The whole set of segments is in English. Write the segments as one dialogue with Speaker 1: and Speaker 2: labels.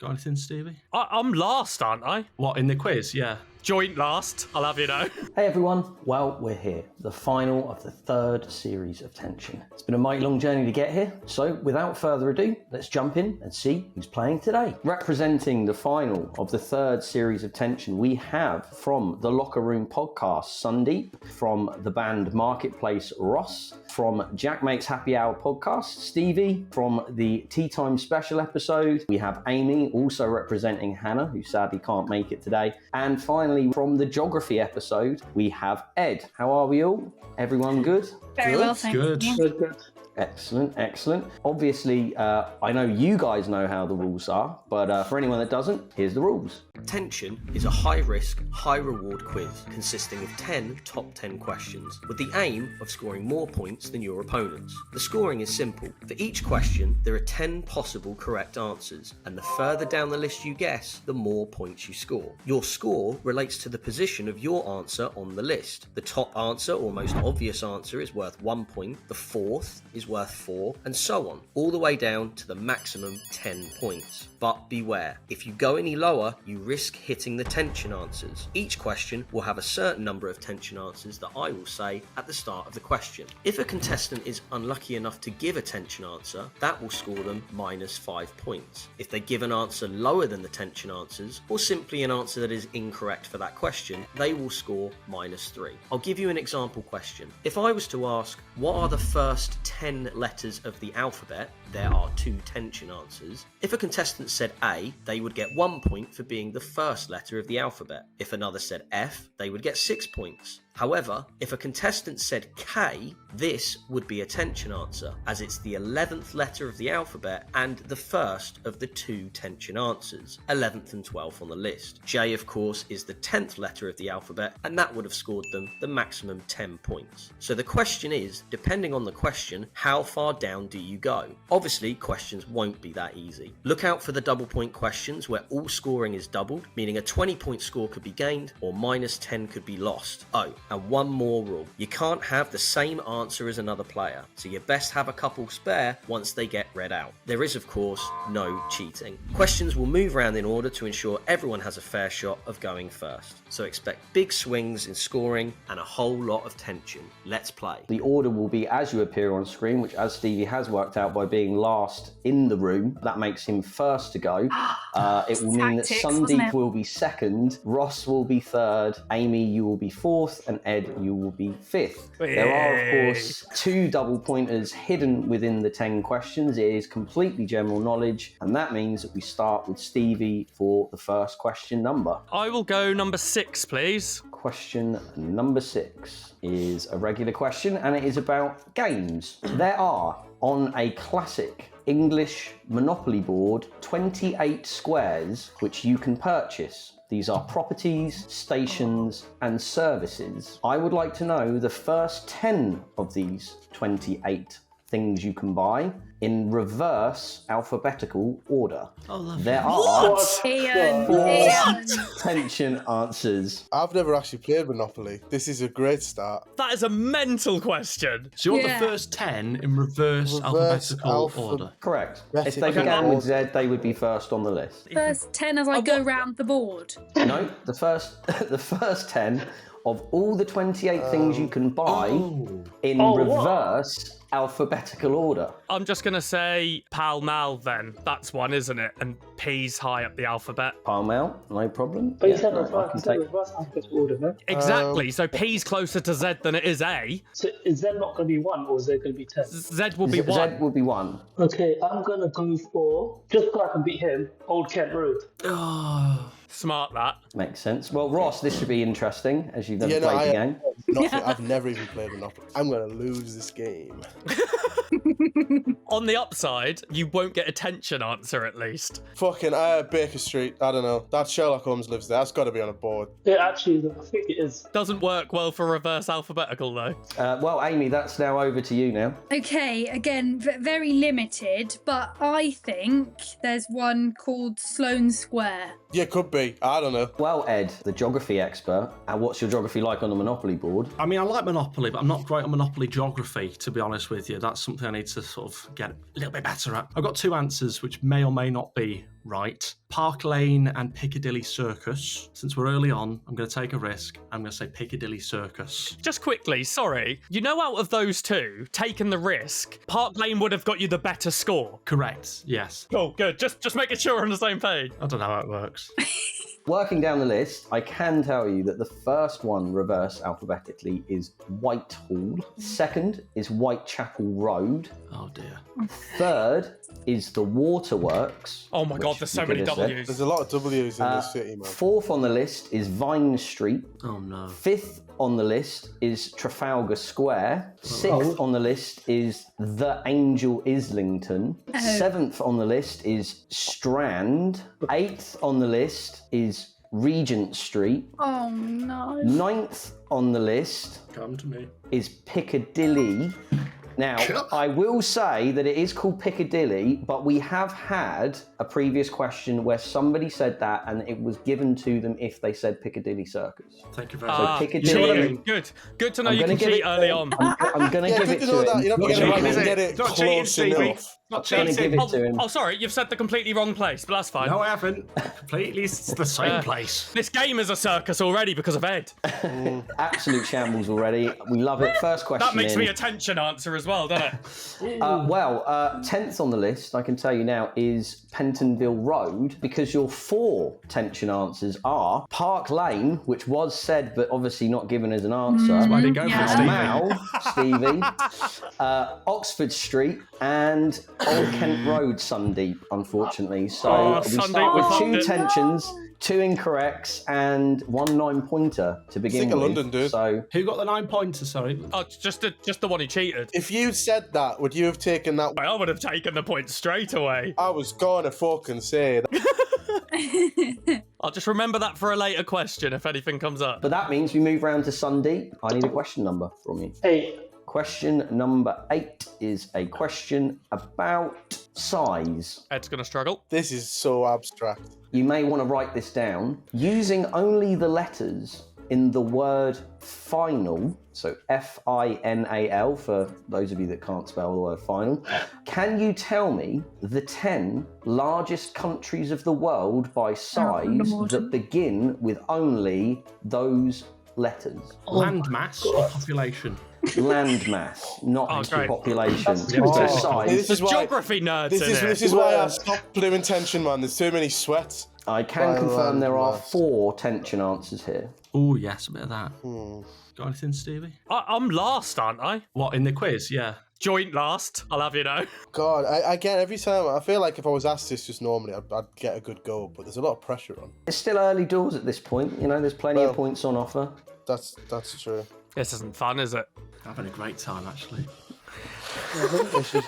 Speaker 1: Got anything, Stevie?
Speaker 2: I'm last, aren't I?
Speaker 1: What, in the quiz? Yeah.
Speaker 2: Joint last, I'll have you know.
Speaker 3: Hey everyone, well, we're here, the final of the third series of Tension. It's been a mighty long journey to get here, so without further ado, let's jump in and see who's playing today. Representing the final of the third series of Tension, we have from the Locker Room podcast, Sundeep, from the band Marketplace, Ross, from Jack Mate's Happy Hour podcast, Stevie, from the Tea Time special episode, we have Amy, also representing Hannah, who sadly can't make it today, and finally from the geography episode, we have Ed. How are we all? Everyone good?
Speaker 4: Very well, thank you.
Speaker 1: Good.
Speaker 3: Excellent, excellent. Obviously, I know you guys know how the rules are, but for anyone that doesn't, here's the rules.
Speaker 5: Tension is a high-risk, high-reward quiz consisting of 10 top 10 questions, with the aim of scoring more points than your opponents. The scoring is simple. For each question, there are 10 possible correct answers, and the further down the list you guess, the more points you score. Your score relates to the position of your answer on the list. The top answer, or most obvious answer, is worth 1 point, the fourth is worth 4, and so on, all the way down to the maximum 10 points. But beware, if you go any lower, you risk hitting the tension answers. Each question will have a certain number of tension answers that I will say at the start of the question. If a contestant is unlucky enough to give a tension answer, that will score them -5 points. If they give an answer lower than the tension answers, or simply an answer that is incorrect for that question, they will score -3. I'll give you an example question. If I was to ask, what are the first 10 letters of the alphabet? There are 2 tension answers. If a contestant said A, they would get 1 point for being the first letter of the alphabet. If another said F, they would get 6 points. However, if a contestant said K, this would be a tension answer, as it's the 11th letter of the alphabet and the first of the 2 tension answers, 11th and 12th on the list. J, of course, is the 10th letter of the alphabet, and that would have scored them the maximum 10 points. So the question is, depending on the question, how far down do you go? Obviously, questions won't be that easy. Look out for the double point questions where all scoring is doubled, meaning a 20-point score could be gained or -10 could be lost. Oh, and one more rule. You can't have the same answer as another player, so you best have a couple spare once they get read out. There is, of course, no cheating. Questions will move around in order to ensure everyone has a fair shot of going first. So expect big swings in scoring and a whole lot of tension. Let's play.
Speaker 3: The order will be as you appear on screen, which as Stevie has worked out by being last in the room, that makes him first to go. It will mean that Sundeep will be second, Ross will be third, Amy, you will be fourth, and Ed, you will be fifth. There are, of course, 2 double pointers hidden within the 10 questions. It is completely general knowledge, and that means that we start with Stevie for the first question number.
Speaker 2: I will go number 6, please.
Speaker 3: Question number 6 is a regular question, and it is about games. There are, on a classic English Monopoly board, 28 squares which you can purchase. These are properties, stations, and services. I would like to know the first 10 of these 28 things you can buy in reverse alphabetical order.
Speaker 1: Oh, lovely.
Speaker 3: There are 4
Speaker 4: Ian.
Speaker 3: tension answers.
Speaker 6: I've never actually played Monopoly. This is a great start.
Speaker 2: That is a mental question.
Speaker 1: So you want
Speaker 4: Yeah.
Speaker 1: the first 10 in reverse alphabetical order?
Speaker 3: Correct.
Speaker 6: Yes,
Speaker 3: If they
Speaker 6: okay.
Speaker 3: began with Z, they would be first on the list.
Speaker 4: First 10 as I go round the board.
Speaker 3: No, the first the first 10 of all the 28 things you can buy in reverse alphabetical order.
Speaker 2: I'm just going to say Pall Mall then. That's one, isn't it? And P's high up the alphabet.
Speaker 3: Pall Mall, no problem.
Speaker 7: But you
Speaker 3: Yeah,
Speaker 7: said
Speaker 3: no, I
Speaker 7: reverse,
Speaker 3: can
Speaker 7: you said
Speaker 3: take-
Speaker 7: reverse alphabetical order, no?
Speaker 2: Exactly. So P's closer to Z than it is A.
Speaker 7: So is there not going to be 1 or is there going to be 10?
Speaker 2: Z will be
Speaker 3: Z
Speaker 2: 1.
Speaker 3: would be 1.
Speaker 7: Okay, I'm going to go for, just so I can beat him, Old Kent Road.
Speaker 1: Oh.
Speaker 2: Smart, that.
Speaker 3: Makes sense. Well, Ross, this should be interesting as you've never
Speaker 6: Yeah, no,
Speaker 3: played the game.
Speaker 6: I've never even played Monopoly. I'm going to lose this game.
Speaker 2: On the upside, you won't get a tension answer at least.
Speaker 6: Fucking Baker Street. I don't know. That Sherlock Holmes lives there. That's got to be on a board.
Speaker 7: It actually is, I think it is.
Speaker 2: Doesn't work well for reverse alphabetical though.
Speaker 3: Well, Amy, that's now over to you now.
Speaker 4: Okay, again, very limited, but I think there's one called Sloane Square.
Speaker 6: Yeah, could be. I don't know.
Speaker 3: Well, Ed, the geography expert, what's your geography like on the Monopoly board?
Speaker 1: I mean, I like Monopoly, but I'm not great on Monopoly geography, to be honest with you. That's something I need to sort of get a little bit better at. I've got two answers which may or may not be right. Park Lane and Piccadilly Circus. Since we're early on, I'm going to take a risk. I'm going to say Piccadilly Circus.
Speaker 2: Just quickly, sorry. You know, out of those two, taking the risk, Park Lane would have got you the better score.
Speaker 1: Correct, yes.
Speaker 2: Oh, good. Just making sure we're on the same page.
Speaker 1: I don't know how it works.
Speaker 3: Working down the list, I can tell you that the first one, reverse alphabetically, is Whitehall. Second is Whitechapel Road.
Speaker 1: Oh dear.
Speaker 3: Third is the Waterworks.
Speaker 2: Oh my God, there's so many W's.
Speaker 6: There's a lot of W's in this city, man.
Speaker 3: Fourth on the list is Vine Street.
Speaker 1: Oh no.
Speaker 3: Fifth on the list is Trafalgar Square. Sixth on the list is The Angel Islington. Seventh on the list is Strand. Eighth on the list is Regent Street.
Speaker 4: Oh no.
Speaker 3: Ninth on the list
Speaker 1: Come to me.
Speaker 3: is Piccadilly. Now, I will say that it is called Piccadilly, but we have had a previous question where somebody said that and it was given to them if they said Piccadilly Circus.
Speaker 1: Thank you very
Speaker 3: So
Speaker 1: much.
Speaker 3: Piccadilly.
Speaker 2: Cheating. Good to know
Speaker 3: I'm
Speaker 2: you
Speaker 3: gonna
Speaker 2: can
Speaker 3: give
Speaker 2: cheat
Speaker 3: it-
Speaker 2: early on.
Speaker 3: I'm going to
Speaker 6: Yeah,
Speaker 3: give
Speaker 6: good
Speaker 3: it
Speaker 6: to
Speaker 3: to
Speaker 6: know
Speaker 3: him.
Speaker 6: that. You're not
Speaker 3: Not
Speaker 6: going to
Speaker 3: cheating.
Speaker 6: get it
Speaker 1: It's not cheating,
Speaker 6: close
Speaker 1: Stevie.
Speaker 6: enough.
Speaker 1: Not
Speaker 3: Gonna give
Speaker 1: cheating.
Speaker 3: it to him.
Speaker 2: Oh, sorry, you've said the completely wrong place, but that's fine.
Speaker 1: No, I haven't. Completely, it's the same place.
Speaker 2: This game is a circus already because of Ed.
Speaker 3: Absolute shambles already. We love it. First question.
Speaker 2: That makes
Speaker 3: in.
Speaker 2: me a tension answer as well, doesn't it?
Speaker 3: 10th on the list, I can tell you now, is Pentonville Road, because your 4 tension answers are Park Lane, which was said but obviously not given as an answer.
Speaker 1: I didn't go for it, Stevie.
Speaker 3: Mal, Stevie, Oxford Street, and Old Kent Road, Sundeep, unfortunately. So
Speaker 2: Oh,
Speaker 3: we
Speaker 2: Sundeep,
Speaker 3: start
Speaker 2: we
Speaker 3: with
Speaker 2: fucked
Speaker 3: 2
Speaker 2: it.
Speaker 3: tensions, 2 incorrects, and 1 9-pointer to begin
Speaker 6: Sick of
Speaker 3: with.
Speaker 6: London, dude.
Speaker 3: So
Speaker 1: Who got the 9 pointers, sorry?
Speaker 2: Oh, it's just the one who cheated.
Speaker 6: If you said that, would you have taken that?
Speaker 2: I would have taken the point straight away.
Speaker 6: I was going to fucking say that.
Speaker 2: I'll just remember that for a later question if anything comes up.
Speaker 3: but that means we move round to Sundeep. I need a question number from you.
Speaker 7: 8.
Speaker 3: Question number 8 is a question about size.
Speaker 2: Ed's gonna struggle.
Speaker 6: This is so abstract.
Speaker 3: You may want to write this down. Using only the letters in the word final, so F-I-N-A-L for those of you that can't spell the word final, can you tell me the 10 largest countries of the world by size that begin with only those letters?
Speaker 1: Land mass or population?
Speaker 3: Land mass, not actually
Speaker 2: great.
Speaker 3: population.
Speaker 1: Oh.
Speaker 3: Size.
Speaker 6: This is why.
Speaker 2: Geography nerds
Speaker 6: This
Speaker 2: in
Speaker 6: is
Speaker 2: it.
Speaker 6: this is why I stopped doing tension, man. There's too many sweats.
Speaker 3: I can
Speaker 6: By
Speaker 3: confirm there are
Speaker 6: land mass.
Speaker 3: 4 tension answers here.
Speaker 1: Oh, yes, a bit of that. Got anything, Stevie?
Speaker 2: I'm last, aren't I?
Speaker 1: What, in the quiz? Yeah.
Speaker 2: Joint last, I'll have you know.
Speaker 6: God, I get every time. I feel like if I was asked this just normally, I'd get a good go. But there's a lot of pressure on.
Speaker 3: It's still early doors at this point. You know, there's plenty
Speaker 6: Well-
Speaker 3: of points on offer.
Speaker 6: That's true.
Speaker 2: This isn't fun, is it?
Speaker 1: Having a great time, actually.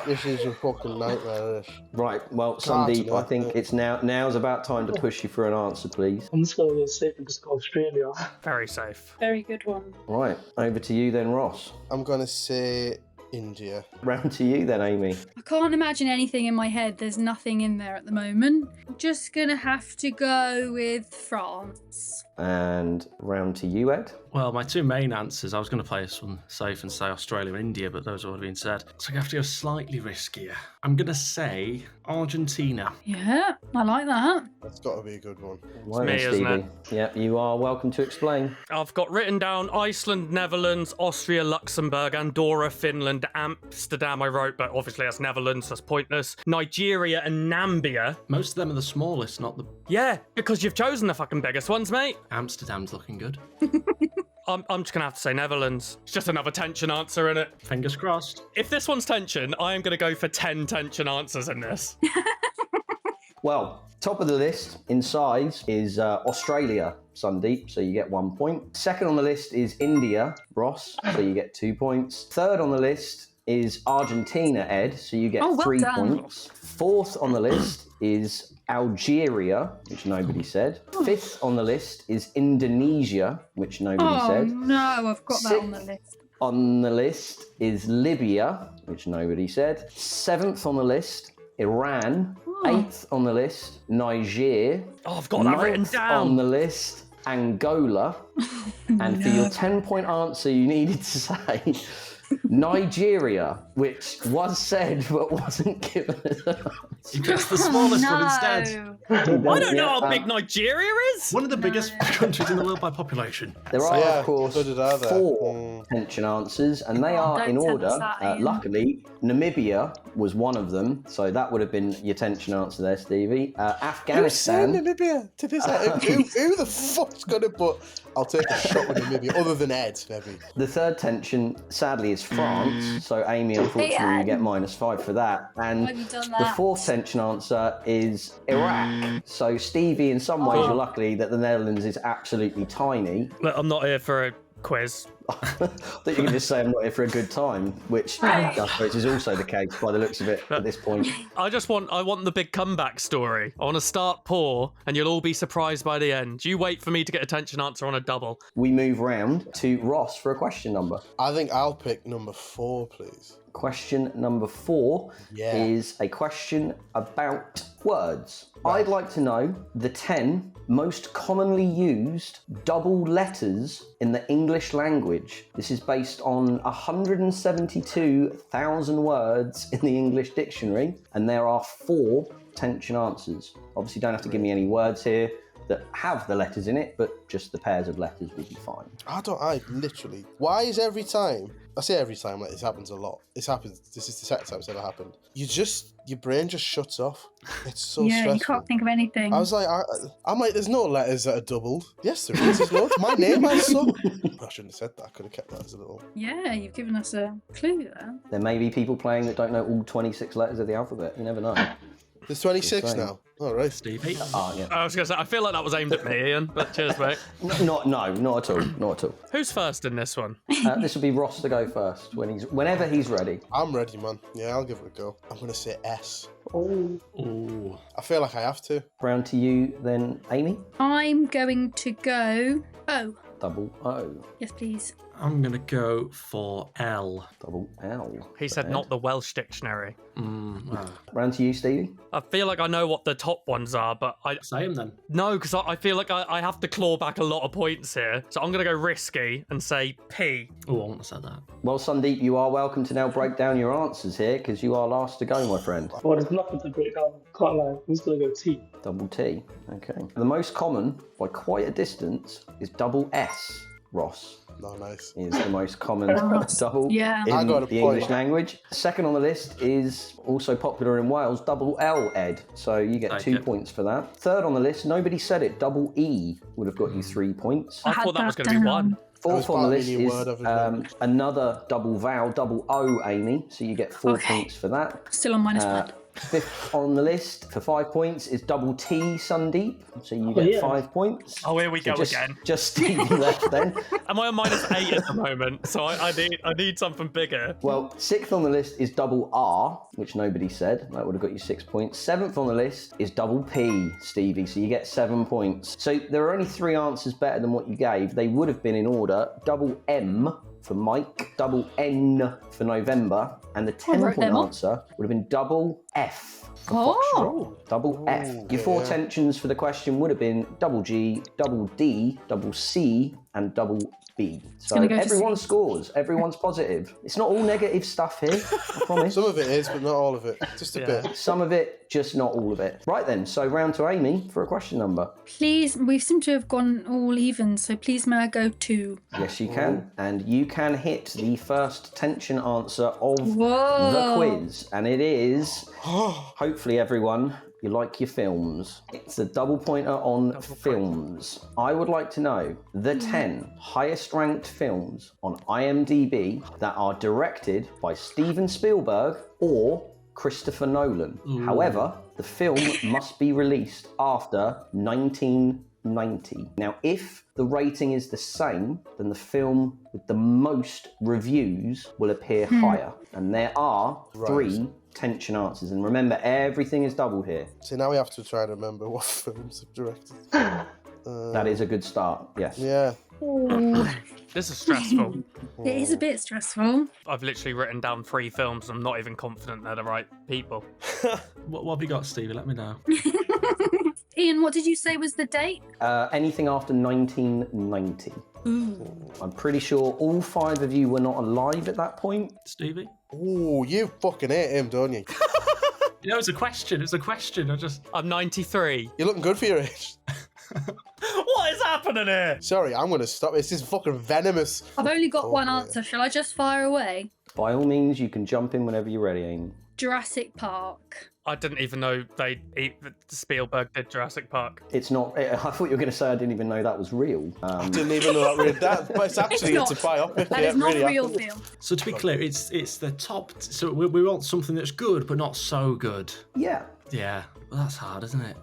Speaker 6: This is a fucking nightmare. This.
Speaker 3: Right, well,
Speaker 6: God,
Speaker 3: Sundeep,
Speaker 6: yeah.
Speaker 3: I think it's now's about time to push you for an answer, please.
Speaker 7: I'm just going to go safe and just go Australia.
Speaker 2: Very safe.
Speaker 4: Very good one.
Speaker 3: Right, over to you then, Ross.
Speaker 6: I'm gonna say India.
Speaker 3: Round to you then, Amy.
Speaker 4: I can't imagine anything in my head. There's nothing in there at the moment. Just gonna have to go with France.
Speaker 3: And round to you, Ed.
Speaker 1: Well, my 2 main answers, I was going to play this one safe and say Australia and India, but those have already been said. So I have to go slightly riskier. I'm going to say Argentina.
Speaker 4: Yeah, I like that.
Speaker 6: That's got to be a good one.
Speaker 3: Right
Speaker 2: me,
Speaker 3: then,
Speaker 2: isn't it?
Speaker 3: Stevie. Yep, you are welcome to explain.
Speaker 2: I've got written down Iceland, Netherlands, Austria, Luxembourg, Andorra, Finland, Amsterdam I wrote, but obviously that's Netherlands, that's pointless. Nigeria and Nambia.
Speaker 1: Most of them are the smallest, not the...
Speaker 2: Yeah, because you've chosen the fucking biggest ones, mate.
Speaker 1: Amsterdam's looking good.
Speaker 2: I'm just going to have to say Netherlands. It's just another tension answer in it.
Speaker 1: Fingers crossed.
Speaker 2: If this one's tension, I am going to go for 10 tension answers in this.
Speaker 3: Well, top of the list in size is Australia, Sundeep, so you get 1 point. Second on the list is India, Ross, so you get 2 points. Third on the list is Argentina, Ed, so you get
Speaker 4: Oh, well
Speaker 3: 3
Speaker 4: done.
Speaker 3: points. Fourth on the list is Algeria, which nobody said. Fifth on the list is Indonesia, which nobody
Speaker 4: Oh
Speaker 3: said.
Speaker 4: no, I've got that on the list.
Speaker 3: On the list is Libya, which nobody said. Seventh on the list, Iran. Eighth on the list, Niger.
Speaker 2: Oh, I've got that written
Speaker 3: Ninth
Speaker 2: down.
Speaker 3: on the list, Angola. And for your 10-point answer, you needed to say Nigeria, which was said but wasn't given.
Speaker 1: He picks the smallest one instead.
Speaker 2: I don't know how big Nigeria is.
Speaker 1: One of the biggest countries in the world by population.
Speaker 3: There are,
Speaker 6: Yeah,
Speaker 3: of course,
Speaker 6: so did I there.
Speaker 3: 4 tension answers, and they are
Speaker 4: Don't
Speaker 3: in
Speaker 4: tell
Speaker 3: order.
Speaker 4: us that, Ian.
Speaker 3: Luckily, Namibia was one of them, so that would have been your tension answer there, Stevie.
Speaker 6: Who's saying
Speaker 3: Afghanistan.
Speaker 6: Namibia? To this, who the fuck's gonna put? I'll take a shot with Namibia, other than Ed, maybe.
Speaker 3: The third tension, sadly, is France. So, Amy, unfortunately, you get -5 for that. And
Speaker 4: Why have you done
Speaker 3: the
Speaker 4: that?
Speaker 3: 4th tension answer is Iraq. So, Stevie, in some ways, you're lucky that the Netherlands is absolutely tiny.
Speaker 2: Look, I'm not here for a quiz.
Speaker 3: That you can just say I'm not here for a good time, which I suppose is also the case by the looks of it at this point.
Speaker 2: I want the big comeback story. I want to start poor, and you'll all be surprised by the end. You wait for me to get a tension answer on a double.
Speaker 3: We move round to Ross for a question number.
Speaker 6: I think I'll pick number 4, please.
Speaker 3: Question number 4 is a question about words. I'd like to know the 10 most commonly used double letters in the English language. This is based on 172,000 words in the English dictionary, and there are 4 tension answers. Obviously, you don't have to give me any words here that have the letters in it, but just the pairs of letters would be fine.
Speaker 6: Why is every time, I say every time, like this happens a lot. This is the second time it's ever happened. Your brain just shuts off. It's so stressful.
Speaker 4: You can't think of anything.
Speaker 6: I was like, I'm like, there's no letters that are doubled. Yes, there is. There's loads. My name has some. I shouldn't have said that. I could have kept that as a little.
Speaker 4: Yeah, you've given us a clue there.
Speaker 3: There may be people playing that don't know all 26 letters of the alphabet. You never know.
Speaker 6: There's 26 now. All right.
Speaker 1: Stevie.
Speaker 3: Yeah.
Speaker 2: I was going to say, I feel like that was aimed at me, Ian, but cheers, mate.
Speaker 3: Not at all. Not at all.
Speaker 2: Who's first in this one?
Speaker 3: This will be Ross to go first whenever he's ready.
Speaker 6: I'm ready, man. Yeah, I'll give it a go. I'm going to say S.
Speaker 7: Oh,
Speaker 1: Ooh.
Speaker 6: I feel like I have to.
Speaker 3: Round to you then, Amy.
Speaker 4: I'm going to go O.
Speaker 3: Double O.
Speaker 4: Yes, please.
Speaker 1: I'm going to go for L.
Speaker 3: Double L.
Speaker 2: He said not the Welsh dictionary.
Speaker 3: Round to you, Stevie.
Speaker 2: I feel like I know what the top ones are, but
Speaker 1: Say 'em then.
Speaker 2: No, because I feel like I have to claw back a lot of points here. So I'm going to go risky and say P.
Speaker 1: Oh, I wouldn't have said that.
Speaker 3: Well, Sundeep, you are welcome to now break down your answers here because you are last to go, my friend.
Speaker 7: well, there's nothing to break down. Can't lie. I'm just gonna go T.
Speaker 3: Double T. Okay. The most common, by quite a distance, is double S. Ross
Speaker 6: No, nice.
Speaker 3: is the most common
Speaker 4: Ross.
Speaker 3: double
Speaker 4: Yeah.
Speaker 3: in
Speaker 6: I got a
Speaker 3: the
Speaker 6: point.
Speaker 3: English language. Second on the list is also popular in Wales, double L, Ed. So you get 2 points for that. Third on the list, nobody said it, double E would have got you 3 points.
Speaker 2: I
Speaker 4: had
Speaker 2: thought that was
Speaker 4: that
Speaker 2: going to be
Speaker 4: down.
Speaker 2: one.
Speaker 3: Fourth on the list
Speaker 6: New
Speaker 3: is
Speaker 6: word I've invented.
Speaker 3: another double vowel, double O, Amy. So you get 4
Speaker 4: Okay.
Speaker 3: points for that.
Speaker 4: Still on -1.
Speaker 3: Fifth on the list for 5 points is double T, Sundeep. So you get
Speaker 7: yeah.
Speaker 3: 5 points.
Speaker 2: Oh, here we
Speaker 3: So
Speaker 2: go again.
Speaker 3: Just Stevie left then.
Speaker 2: Am I on -8 at the moment? So I need something bigger.
Speaker 3: Well, sixth on the list is double R, which nobody said. That would have got you 6 points. Seventh on the list is double P, Stevie. So you get 7 points. So there are only 3 answers better than what you gave. They would have been in order. Double M for Mike, double N for November, and the 10-point
Speaker 4: them all.
Speaker 3: answer would have been double F.
Speaker 4: Oh.
Speaker 3: Double F. Your 4 tensions for the question would have been double G, double D, double C, and double B. So
Speaker 4: gonna go to
Speaker 3: everyone
Speaker 4: C.
Speaker 3: scores. Everyone's positive. It's not all negative stuff here, I promise.
Speaker 6: Some of it is, but not all of it. Just a bit.
Speaker 3: Some of it, just not all of it. Right then, so round to Amy for a question number.
Speaker 4: Please, we seem to have gone all even, so please may I go 2.
Speaker 3: Yes, you can. And you can hit the first tension answer of the
Speaker 4: Whoa.
Speaker 3: quiz. And it is, hopefully everyone, you like your films. It's a double pointer on films. I would like to know the 10 highest ranked films on IMDb that are directed by Steven Spielberg or Christopher Nolan. However, the film must be released after 1990. Now, if the rating is the same, then the film with the most reviews will appear higher. And there are 3 tension answers. And remember, everything is double here.
Speaker 6: See, now we have to try and remember what films have directed.
Speaker 3: That is a good start, yes.
Speaker 6: Yeah.
Speaker 2: This is stressful.
Speaker 4: It is a bit stressful.
Speaker 2: I've literally written down 3 films. I'm not even confident they're the right people.
Speaker 1: What have you got, Stevie? Let me know.
Speaker 4: Ian, what did you say was the date?
Speaker 3: Anything after 1990. I'm pretty sure all 5 of you were not alive at that point.
Speaker 1: Stevie?
Speaker 6: Ooh, you fucking hate him, don't you?
Speaker 1: You know, it's a question. It's a question.
Speaker 2: I'm 93.
Speaker 6: You're looking good for your age.
Speaker 2: What is happening here?
Speaker 6: Sorry, I'm going to stop. This is fucking venomous.
Speaker 4: I've only got one
Speaker 6: yeah.
Speaker 4: answer. Shall I just fire away?
Speaker 3: By all means, you can jump in whenever you're ready, Amy.
Speaker 4: Jurassic Park.
Speaker 2: I didn't even know Spielberg did Jurassic Park.
Speaker 3: It's not. I thought you were going to say I didn't even know that was real.
Speaker 6: I didn't even know that really. But it's actually it's a biopic.
Speaker 4: That
Speaker 6: Yeah,
Speaker 4: is not
Speaker 6: really
Speaker 4: real
Speaker 6: happened.
Speaker 4: film.
Speaker 1: So to be clear, it's the top. So we want something that's good, but not so good.
Speaker 3: Yeah,
Speaker 1: Yeah, well, that's hard, isn't it?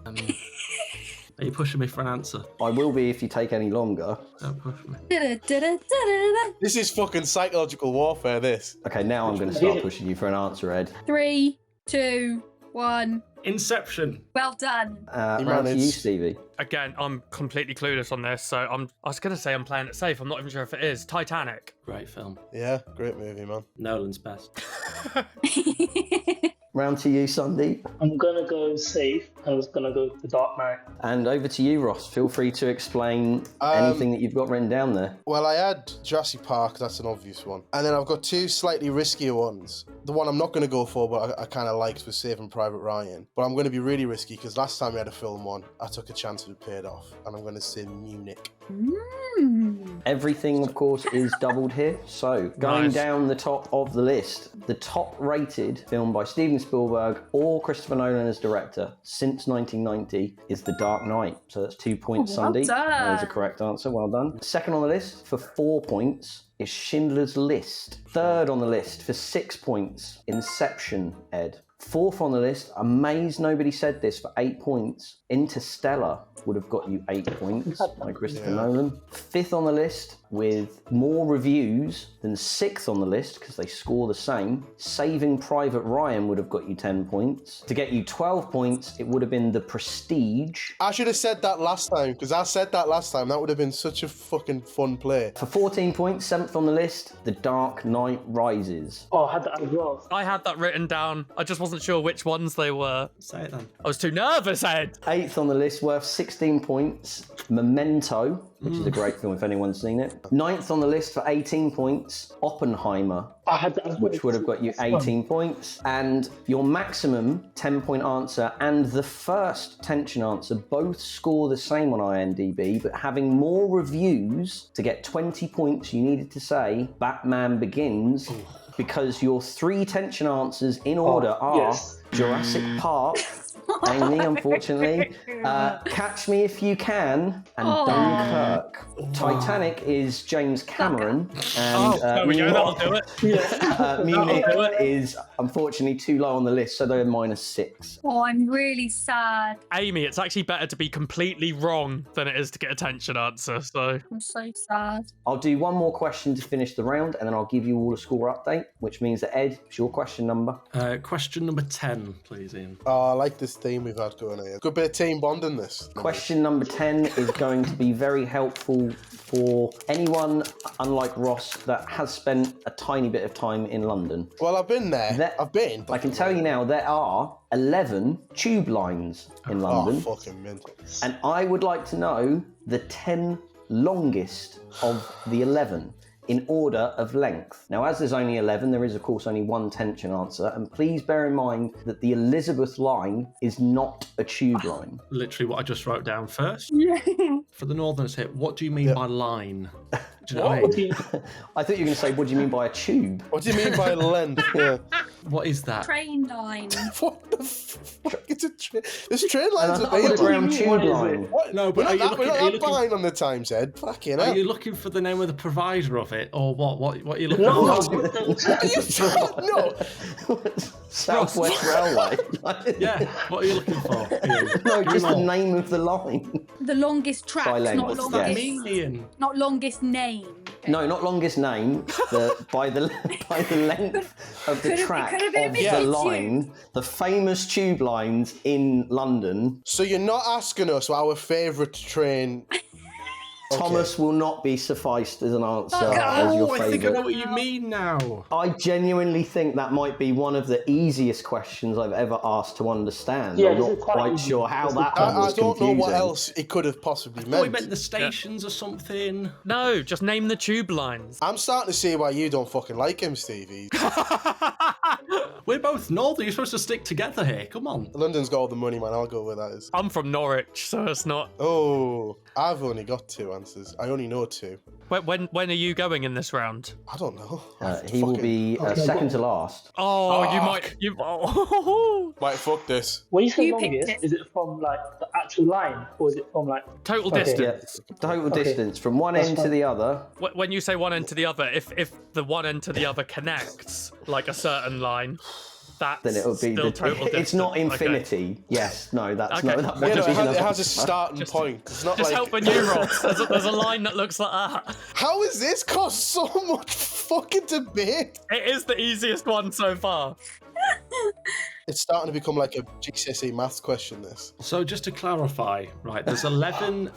Speaker 1: Are you pushing me for an answer?
Speaker 3: I will be if you take any longer.
Speaker 1: Don't push me.
Speaker 4: Da-da-da-da-da-da.
Speaker 6: This is fucking psychological warfare, this.
Speaker 3: Okay, now I'm going to start pushing you for an answer, Ed.
Speaker 4: 3, 2, 1.
Speaker 1: Inception.
Speaker 4: Well done.
Speaker 3: Round to you, Stevie.
Speaker 2: Again, I'm completely clueless on this, so I was going to say I'm playing it safe. I'm not even sure if it is. Titanic.
Speaker 1: Great film.
Speaker 6: Yeah, great movie, man.
Speaker 1: Nolan's best.
Speaker 3: Round to you, Sundeep.
Speaker 7: I'm gonna go safe. I'm just gonna go The Dark Knight.
Speaker 3: And over to you, Ross. Feel free to explain anything that you've got written down there.
Speaker 6: Well, I had Jurassic Park, that's an obvious one. And then I've got 2 slightly riskier ones. The one I'm not going to go for, but I kind of liked was Saving Private Ryan. But I'm going to be really risky because last time we had a film one, I took a chance and it paid off. And I'm going to say Munich.
Speaker 3: Everything, of course, is doubled here. So, going
Speaker 2: Nice.
Speaker 3: down the top of the list, the top rated film by Steven Spielberg or Christopher Nolan as director since 1990 is The Dark Knight. So that's 2 points,
Speaker 4: Well
Speaker 3: Sundeep.
Speaker 4: done.
Speaker 3: That is a correct answer. Well done. Second on the list for 4 points is Schindler's List. Third on the list for 6 points, Inception, Ed. Fourth on the list, amazed nobody said this, for 8 points, Interstellar would have got you 8 points by Christopher Nolan. Fifth on the list, with more reviews than sixth on the list, because they score the same, Saving Private Ryan would have got you 10 points. To get you 12 points, it would have been The Prestige.
Speaker 6: I should have said that last time, because I said that last time. That would have been such a fucking fun play.
Speaker 3: For 14 points, seventh on the list, The Dark Knight Rises.
Speaker 7: Oh, I had that as well.
Speaker 2: I had that written down. I just wasn't sure which ones they were.
Speaker 1: Say it then.
Speaker 2: I was too nervous, Ed.
Speaker 3: Eighth on the list, worth 16 points, Memento, which is a great film if anyone's seen it. Ninth on the list for 18 points, Oppenheimer,
Speaker 7: I had that as well.
Speaker 3: which would have got you 18 points. And your maximum 10-point answer and the first tension answer both score the same on IMDb, but having more reviews to get 20 points, you needed to say Batman Begins, because your 3 tension answers in order are
Speaker 7: yes.
Speaker 3: Jurassic Park, Amy, unfortunately, Catch Me If You Can, and Dunkirk. Titanic is James Cameron, and
Speaker 2: There we go, that'll do it.
Speaker 3: Munich
Speaker 2: That'll do it.
Speaker 3: is unfortunately too low on the list, so they're -6.
Speaker 4: Oh, I'm really sad.
Speaker 2: Amy, it's actually better to be completely wrong than it is to get a tension answer, so...
Speaker 4: I'm so sad.
Speaker 3: I'll do one more question to finish the round, and then I'll give you all a score update, which means that Ed, it's your question number.
Speaker 1: Question number 10, please, Ian.
Speaker 6: Oh, I like this theme we've had going here. Good bit of team bonding this.
Speaker 3: Question number 10 is going to be very helpful for anyone, unlike Ross, that has spent a tiny bit of time in London.
Speaker 6: Well, I've been there. I've been.
Speaker 3: I can tell you now, there are 11 tube lines in London,
Speaker 6: Oh, fucking mint.
Speaker 3: and I would like to know the 10 longest of the 11 in order of length. Now, as there's only 11, there is, of course, only one tension answer, and please bear in mind that the Elizabeth line is not a tube line.
Speaker 1: Literally what I just wrote down first.
Speaker 4: Yeah.
Speaker 1: For the Northerners here, what do you mean by line? Do you know what I
Speaker 7: What
Speaker 1: mean?
Speaker 7: do you-
Speaker 3: I thought you were going to say, what do you mean by a tube?
Speaker 6: What do you mean by length? Yeah.
Speaker 1: What is that?
Speaker 4: Train line.
Speaker 6: What the fuck? It's a train. There's train lines
Speaker 3: An
Speaker 6: available.
Speaker 3: underground
Speaker 7: What
Speaker 3: tube
Speaker 7: is it?
Speaker 3: line.
Speaker 6: What?
Speaker 1: No, but
Speaker 6: we're
Speaker 1: are you
Speaker 6: not,
Speaker 1: looking-
Speaker 6: we're
Speaker 1: are
Speaker 6: not
Speaker 1: you
Speaker 6: that
Speaker 1: looking-
Speaker 6: behind on the times, Ed. Fucking
Speaker 1: Are
Speaker 6: hell.
Speaker 1: you looking for the name of the provider of it, or what? What are you looking
Speaker 7: No,
Speaker 1: for?
Speaker 6: No.
Speaker 3: Southwest Railway.
Speaker 1: Yeah, what are you looking for? Ian?
Speaker 3: No, just the
Speaker 1: Come on.
Speaker 3: name of the line.
Speaker 4: The longest
Speaker 3: By
Speaker 4: tracks,
Speaker 3: length,
Speaker 4: not
Speaker 1: What's
Speaker 3: yes.
Speaker 1: that
Speaker 4: longest,
Speaker 1: mean, Ian?
Speaker 4: not longest name.
Speaker 3: No, not longest name. By the length of the
Speaker 4: Could have-
Speaker 3: track
Speaker 4: could have been
Speaker 3: of
Speaker 4: a bit
Speaker 3: the
Speaker 4: too.
Speaker 3: line, the famous tube lines in London.
Speaker 6: So you're not asking us our favourite train
Speaker 3: Thomas will not be sufficed as an answer
Speaker 4: Fuck
Speaker 3: as your
Speaker 1: Oh, I think I know
Speaker 3: favourite.
Speaker 1: what you mean now.
Speaker 3: I genuinely think that might be one of the easiest questions I've ever asked to understand.
Speaker 7: Yeah,
Speaker 3: I'm
Speaker 7: this
Speaker 3: not
Speaker 7: is quite
Speaker 3: quite
Speaker 7: easy.
Speaker 3: sure how
Speaker 7: This is
Speaker 3: that
Speaker 7: quite
Speaker 3: one
Speaker 6: I
Speaker 3: was
Speaker 6: don't know what
Speaker 3: confusing.
Speaker 6: else it could have possibly
Speaker 1: Oh, he
Speaker 6: meant.
Speaker 1: meant the stations or something.
Speaker 2: No, just name the tube lines.
Speaker 6: I'm starting to see why you don't fucking like him, Stevie.
Speaker 1: We're both northern. You're supposed to stick together here. Come on.
Speaker 6: London's got all the money, man. I'll go where that is.
Speaker 2: I'm from Norwich, so it's not.
Speaker 6: Oh, I've only got 2 answers. I only know 2.
Speaker 2: When are you going in this round?
Speaker 6: I don't know.
Speaker 3: He will be second to last.
Speaker 2: Oh, you might. You. Oh.
Speaker 6: Right, fuck this.
Speaker 7: When you say
Speaker 4: You picked
Speaker 7: longest,
Speaker 4: it.
Speaker 7: is it from like the actual line, or is it from like?
Speaker 2: Total
Speaker 7: Okay.
Speaker 2: distance.
Speaker 3: Yeah, total distance from one end to the other.
Speaker 2: When you say one end to the other, if the one end to the other connects like a certain line, that's
Speaker 3: Then it would be
Speaker 2: still total distance.
Speaker 3: it's not
Speaker 2: Okay.
Speaker 3: infinity. Yes, no, that's
Speaker 2: Okay.
Speaker 3: no. That
Speaker 6: Yeah,
Speaker 3: wouldn't
Speaker 6: no,
Speaker 3: be
Speaker 6: it
Speaker 3: enough.
Speaker 6: has a starting point. It's not
Speaker 2: Just
Speaker 6: like...
Speaker 2: helping you, Ross. There's a line that looks like that.
Speaker 6: How has this cost so much fucking debate?
Speaker 2: It is the easiest one so far.
Speaker 6: It's starting to become like a GCSE maths question, this.
Speaker 1: So just to clarify, right, there's 11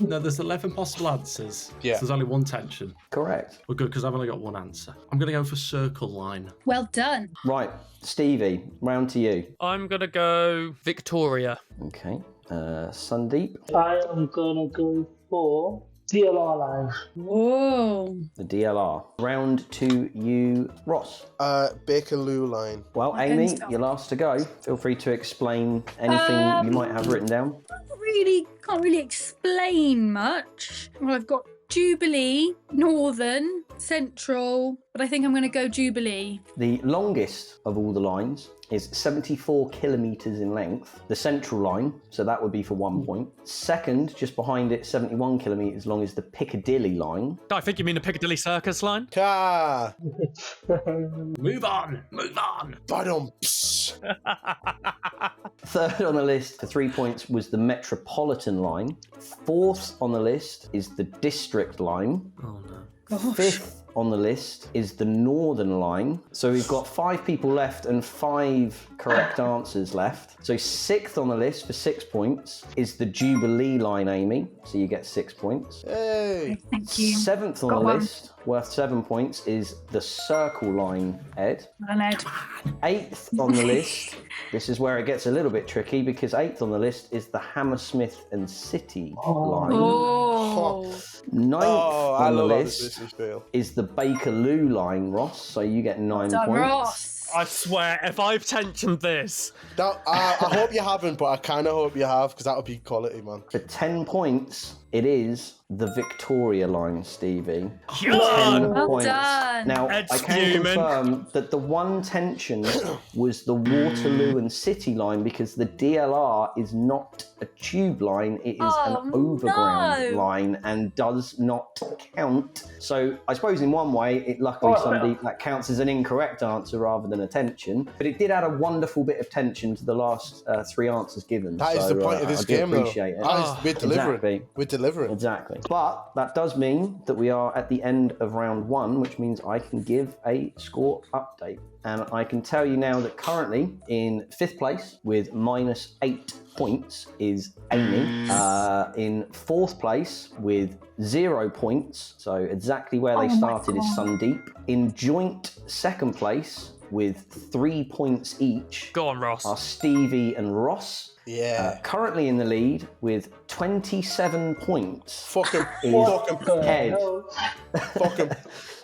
Speaker 1: possible answers.
Speaker 6: Yeah.
Speaker 1: So there's only one tension.
Speaker 3: Correct.
Speaker 1: We're good because I've only got one answer. I'm going to go for circle line.
Speaker 4: Well done.
Speaker 3: Right, Stevie, round to you.
Speaker 2: I'm gonna go Victoria.
Speaker 3: Okay. Sundeep,
Speaker 7: I am gonna go for DLR line.
Speaker 4: Whoa.
Speaker 3: the DLR. Round to you, Ross.
Speaker 6: Bakerloo line.
Speaker 3: Well,
Speaker 4: My
Speaker 3: Amy,
Speaker 4: pen's gone.
Speaker 3: you're last to go. Feel free to explain anything you might have written down.
Speaker 4: Can't really explain much. Well, I've got Jubilee, Northern, Central, but I think I'm going to go Jubilee.
Speaker 3: The longest of all the lines is 74 kilometres in length. The central line, so that would be for 1 point. Second, just behind it, 71 kilometres long, is the Piccadilly line.
Speaker 2: I think you mean the Piccadilly Circus line.
Speaker 6: Car.
Speaker 1: Move on. Move on.
Speaker 6: Bottom.
Speaker 3: Third on the list for 3 points was the Metropolitan line. Fourth on the list is the District line.
Speaker 1: Oh, no.
Speaker 3: Fifth on the list is the Northern line. So we've got 5 people left and 5 correct answers left. So sixth on the list for 6 points is the Jubilee line, Amy. So you get 6 points.
Speaker 6: Hey.
Speaker 4: Thank you.
Speaker 3: Seventh on
Speaker 4: Got
Speaker 3: the
Speaker 4: one.
Speaker 3: list, worth 7 points, is the Circle line, Ed.
Speaker 4: Well, Ed.
Speaker 3: Eighth on the list, this is where it gets a little bit tricky because eighth on the list is the Hammersmith and City line.
Speaker 4: Oh.
Speaker 3: Ninth
Speaker 6: Oh, I
Speaker 3: on the
Speaker 6: love how
Speaker 3: list
Speaker 6: this feel.
Speaker 3: is the Bakerloo line, Ross, so you get 9
Speaker 4: Done,
Speaker 3: points.
Speaker 4: Ross.
Speaker 2: I swear, if I've tensioned this,
Speaker 6: Now, I hope you haven't, but I kind of hope you have, because that would be quality, man.
Speaker 3: For 10 points, it is the Victoria line, Stevie.
Speaker 2: Done!
Speaker 3: 10
Speaker 4: Well
Speaker 3: points.
Speaker 4: done.
Speaker 3: Now,
Speaker 2: Ed's
Speaker 3: I can
Speaker 2: fuming.
Speaker 3: confirm that the one tension was the Waterloo and City line because the DLR is not a tube line, it is
Speaker 4: Oh,
Speaker 3: an overground
Speaker 4: no.
Speaker 3: line and does not count. So I suppose in one way, it luckily,
Speaker 7: Oh,
Speaker 3: Sundeep, that counts as an incorrect answer rather than a tension. But it did add a wonderful bit of tension to the last 3 answers given.
Speaker 6: That is the point of
Speaker 3: I
Speaker 6: this
Speaker 3: do
Speaker 6: game, though.
Speaker 3: appreciate it.
Speaker 6: That is, we're delivering.
Speaker 3: Exactly.
Speaker 6: We're delivering.
Speaker 3: Exactly. But that does mean that we are at the end of round 1, which means I can give a score update. And I can tell you now that currently in 5th place with -8 points is Amy. In 4th place with 0 points, so exactly where they
Speaker 4: Oh my
Speaker 3: started is
Speaker 4: God.
Speaker 3: Sundeep. In joint 2nd place with 3 points each
Speaker 2: go on, Ross.
Speaker 3: are Stevie and Ross.
Speaker 6: Yeah.
Speaker 3: Currently in the lead with 27 points.
Speaker 6: Fuck him.
Speaker 3: Is
Speaker 6: Fuck him.
Speaker 3: Ed.
Speaker 6: Fuck him.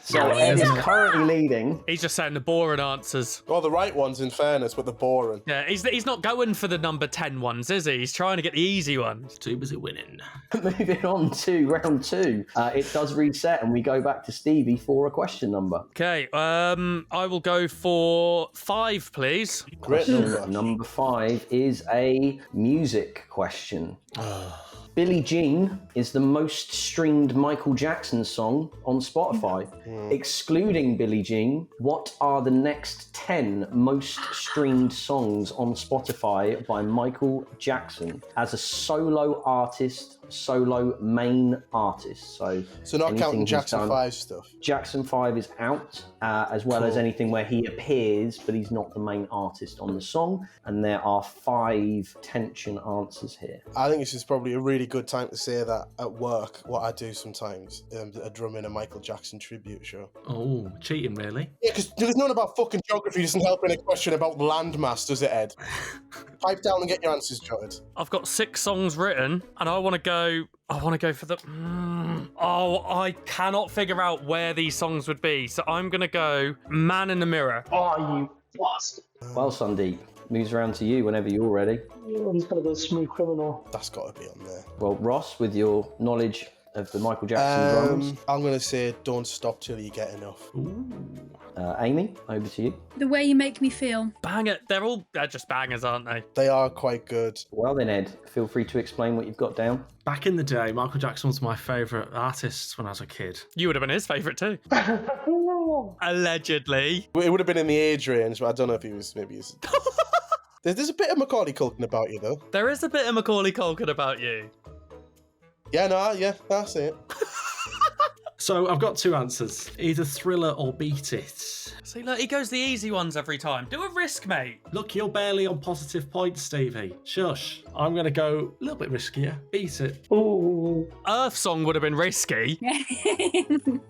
Speaker 3: So Ed is currently leading.
Speaker 2: He's just saying the boring answers.
Speaker 6: Well, the right ones, in fairness, but the boring.
Speaker 2: Yeah, he's not going for the number 10 ones, is he? He's trying to get the easy ones.
Speaker 1: Too busy winning.
Speaker 3: Moving on to round 2. It does reset and we go back to Stevie for a question number.
Speaker 2: Okay, I will go for 5, please.
Speaker 6: Great number.
Speaker 3: Number 5 is a music question. Billie Jean is the most streamed Michael Jackson song on Spotify. Excluding Billie Jean, what are the next 10 most streamed songs on Spotify by Michael Jackson as a solo artist, solo main artist? So
Speaker 6: not
Speaker 3: anything
Speaker 6: counting
Speaker 3: he's
Speaker 6: Jackson
Speaker 3: done-
Speaker 6: 5 stuff.
Speaker 3: Jackson 5 is out, as well as
Speaker 6: Cool.
Speaker 3: anything where he appears, but he's not the main artist on the song. And there are 5 tension answers here.
Speaker 6: I think this is probably a really really good time to say that at work, what I do sometimes, a drum in a Michael Jackson tribute show.
Speaker 1: Oh, cheating, really?
Speaker 6: Yeah, because there's none about fucking geography doesn't help in a question about landmass, does it, Ed? Pipe down and get your answers jotted.
Speaker 2: I've got 6 songs written, and I want to go for the... Oh, I cannot figure out where these songs would be, so I'm going to go Man in the Mirror.
Speaker 7: Oh, you bastard.
Speaker 3: Well, Sundeep, moves around to you whenever you're ready.
Speaker 7: I'm just going to go Smooth Criminal.
Speaker 6: That's got to be on there.
Speaker 3: Well, Ross, with your knowledge of the Michael Jackson drums.
Speaker 6: I'm going to say Don't Stop Till You Get Enough.
Speaker 3: Amy, over to you.
Speaker 4: The Way You Make Me Feel.
Speaker 2: Banger. They're just bangers, aren't they?
Speaker 6: They are quite good.
Speaker 3: Well then, Ed, feel free to explain what you've got down.
Speaker 1: Back in the day, Michael Jackson was my favourite artist when I was a kid.
Speaker 2: You would have been his favourite too. Allegedly.
Speaker 6: It would have been in the age range, but I don't know if he was There's a bit of Macaulay Culkin about you, though.
Speaker 2: There is a bit of Macaulay Culkin about you.
Speaker 6: Yeah, that's it.
Speaker 1: So I've got 2 answers. Either Thriller or Beat It.
Speaker 2: See, look, he goes the easy ones every time. Do a risk, mate.
Speaker 1: Look, you're barely on positive points, Stevie. Shush. I'm going to go a little bit riskier. Beat It.
Speaker 7: Ooh.
Speaker 2: Earth Song would have been risky.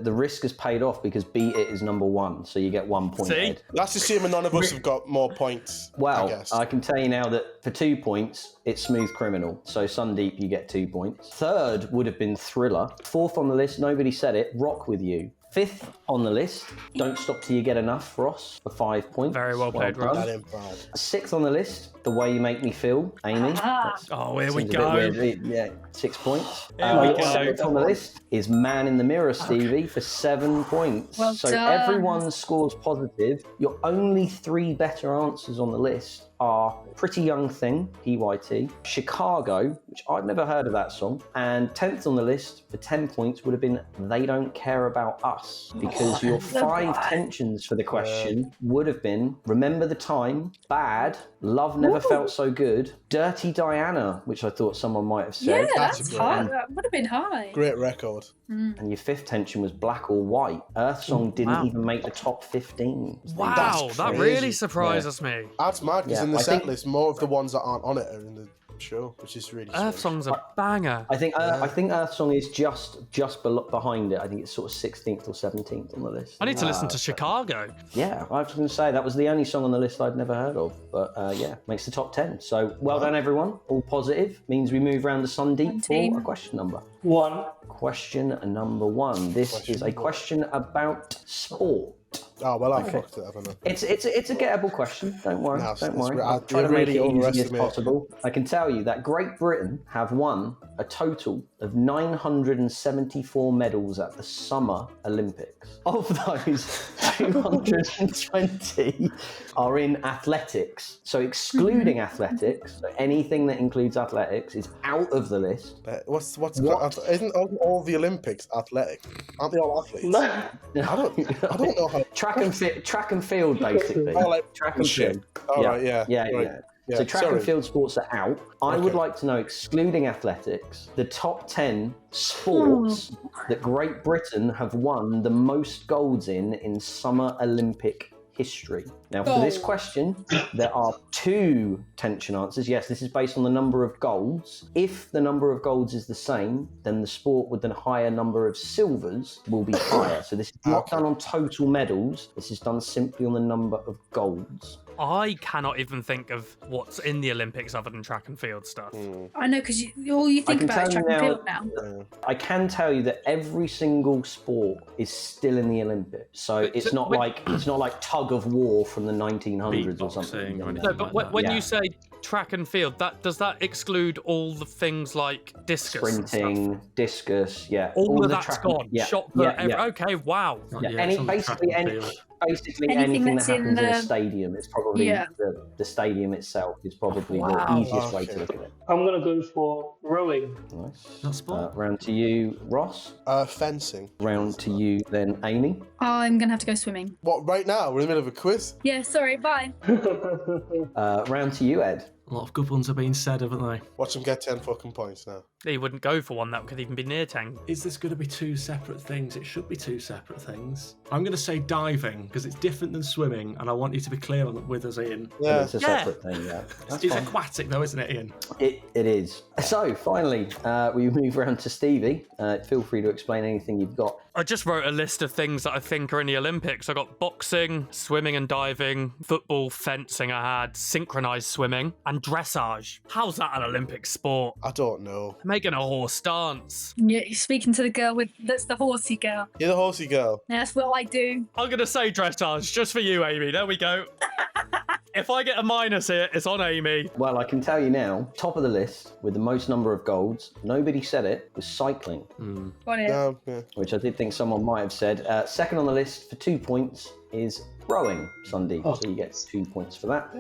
Speaker 3: The risk has paid off because Beat It is number 1, so you get 1 point,
Speaker 2: See?
Speaker 3: Ed.
Speaker 6: That's assuming none of us have got more points,
Speaker 3: Well,
Speaker 6: I guess.
Speaker 3: I can tell you now that for 2 points, it's Smooth Criminal. So Sundeep, you get 2 points. Third would have been Thriller. 4th on the list, nobody said it, Rock With You. 5th on the list, Don't Stop Till You Get Enough, Ross, for 5 points.
Speaker 2: Very well played, Ross.
Speaker 6: That ain't bad.
Speaker 3: 6th on the list, The Way You Make Me Feel, Amy. That's-
Speaker 2: Oh, here we
Speaker 3: seems a bit
Speaker 2: go.
Speaker 3: weird. Yeah, 6 points.
Speaker 2: Here we go.
Speaker 3: 7th on the list is Man in the Mirror, Stevie, for 7 points.
Speaker 4: Well
Speaker 3: so
Speaker 4: done.
Speaker 3: everyone scores positive. Your only 3 better answers on the list are Pretty Young Thing, PYT, Chicago, which I've never heard of that song, and 10th on the list for 10 points would have been They Don't Care About Us, because your 5 tensions for the question would have been Remember the Time, Bad, Love Never Felt So Good, Dirty Diana, which I thought someone might have
Speaker 4: Yeah,
Speaker 3: said,
Speaker 4: that's
Speaker 6: great
Speaker 4: high.
Speaker 6: one.
Speaker 4: That would have been high.
Speaker 6: Great record.
Speaker 3: and your 5th tension was Black or White. Earth Song didn't
Speaker 2: wow.
Speaker 3: even make the top 15.
Speaker 2: Wow,
Speaker 6: That's
Speaker 2: that
Speaker 6: crazy.
Speaker 2: really surprises me.
Speaker 6: That's mad, because
Speaker 3: Yeah,
Speaker 6: in the
Speaker 3: I
Speaker 6: set
Speaker 3: think-
Speaker 6: list, more of the ones that aren't on it are in the show, which is really
Speaker 2: Earth
Speaker 6: strange.
Speaker 2: Song's a banger.
Speaker 3: I think Earth Song is just behind it. I think it's sort of 16th or 17th on the list.
Speaker 2: I need to listen to Chicago.
Speaker 3: Yeah, I was going to say that was the only song on the list I'd never heard of, but yeah, makes the top 10. So well done, everyone. All positive means we move round to Sundeep
Speaker 4: Team.
Speaker 3: for a question number.
Speaker 7: 1.
Speaker 3: Question number 1. This is a question about sport.
Speaker 6: Oh, well, I fucked it, haven't I?
Speaker 3: It's a gettable question. Don't worry.
Speaker 6: No,
Speaker 3: don't
Speaker 6: it's
Speaker 3: worry.
Speaker 6: great.
Speaker 3: I'll try
Speaker 6: You
Speaker 3: to make
Speaker 6: really
Speaker 3: it easy as
Speaker 6: overestimate it.
Speaker 3: possible. I can tell you that Great Britain have won a total of 974 medals at the Summer Olympics. Of those, 220 are in athletics. So excluding athletics, so anything that includes athletics is out of the list.
Speaker 6: But isn't all the Olympics athletic? Aren't they all athletes? I don't know how.
Speaker 3: Track and field, basically.
Speaker 6: Oh, like
Speaker 3: track and
Speaker 6: shit.
Speaker 3: field.
Speaker 6: All right, yeah.
Speaker 3: Yeah.
Speaker 6: Yeah,
Speaker 3: So track
Speaker 6: sorry.
Speaker 3: and field sports are out. I would
Speaker 6: Okay.
Speaker 3: like to know, excluding athletics, the top 10 sports that Great Britain have won the most golds in Summer Olympic history. Now, for this question, there are 2 tension answers. Yes, this is based on the number of golds. If the number of golds is the same, then the sport with the higher number of silvers will be higher. So this is not done on total medals. This is done simply on the number of golds.
Speaker 2: I cannot even think of what's in the Olympics other than track and field stuff.
Speaker 4: I know, because all you think
Speaker 3: can
Speaker 4: about is
Speaker 3: tell
Speaker 4: track
Speaker 3: you
Speaker 4: and
Speaker 3: now-
Speaker 4: field now.
Speaker 3: I can tell you that every single sport is still in the Olympics. So it's not like tug of war from the 1900s or something.
Speaker 1: Beatboxing or anything
Speaker 2: No, but
Speaker 1: like that.
Speaker 2: when
Speaker 3: Yeah.
Speaker 2: you say track and field, does that exclude all the things like discus and stuff?
Speaker 3: Sprinting, discus, yeah.
Speaker 2: All of
Speaker 3: the
Speaker 2: that's
Speaker 3: track-
Speaker 2: gone.
Speaker 3: Yeah,
Speaker 2: Shot put.
Speaker 3: yeah.
Speaker 2: Okay, wow.
Speaker 3: Yeah,
Speaker 1: Yeah,
Speaker 3: any,
Speaker 1: it's on the track
Speaker 3: basically,
Speaker 1: and
Speaker 3: any,
Speaker 1: field.
Speaker 3: basically
Speaker 4: Anything
Speaker 3: anything that
Speaker 4: that's in
Speaker 3: happens in a
Speaker 4: the-
Speaker 3: stadium, it's probably
Speaker 4: Yeah.
Speaker 3: the stadium itself is probably
Speaker 2: Wow.
Speaker 3: the easiest way to
Speaker 6: Okay.
Speaker 3: look at it.
Speaker 7: I'm going to go for rowing.
Speaker 3: Nice.
Speaker 1: That's sport.
Speaker 3: Round to you, Ross.
Speaker 6: Fencing.
Speaker 3: Round to you, then Amy.
Speaker 4: I'm going to have to go swimming.
Speaker 6: What, right now? We're in the middle of a quiz?
Speaker 4: Yeah, sorry, bye.
Speaker 3: Round to you, Ed.
Speaker 1: A lot of good ones are being said, haven't they?
Speaker 6: Watch them get 10 fucking points now.
Speaker 2: He wouldn't go for one that could even be near 10.
Speaker 1: Is this going to be two separate things? It should be two separate things. I'm going to say diving because it's different than swimming, and I want you to be clear on with us, Ian.
Speaker 6: Yeah.
Speaker 3: It's a separate thing, yeah. That's
Speaker 1: It's
Speaker 3: fine.
Speaker 1: aquatic though, isn't it, Ian?
Speaker 3: It is. So, finally, we move around to Stevie. Feel free to explain anything you've got.
Speaker 2: I just wrote a list of things that I think are in the Olympics. I got boxing, swimming and diving, football, fencing I had, synchronized swimming, and dressage. How's that an Olympic sport?
Speaker 6: I don't know.
Speaker 2: Making a horse dance.
Speaker 4: Yeah, you're speaking to the girl that's the horsey girl.
Speaker 6: You're the horsey girl.
Speaker 4: That's what I do.
Speaker 2: I'm going to say dressage just for you, Amy. There we go. If I get a minus here, it's on Amy.
Speaker 3: Well, I can tell you now, top of the list with the most number of golds, nobody said it, was cycling,
Speaker 4: Got it.
Speaker 6: Yeah.
Speaker 3: which I did think someone might have said. Second on the list for 2 points is rowing, Sundeep.
Speaker 7: Oh.
Speaker 3: So you get 2 points for that.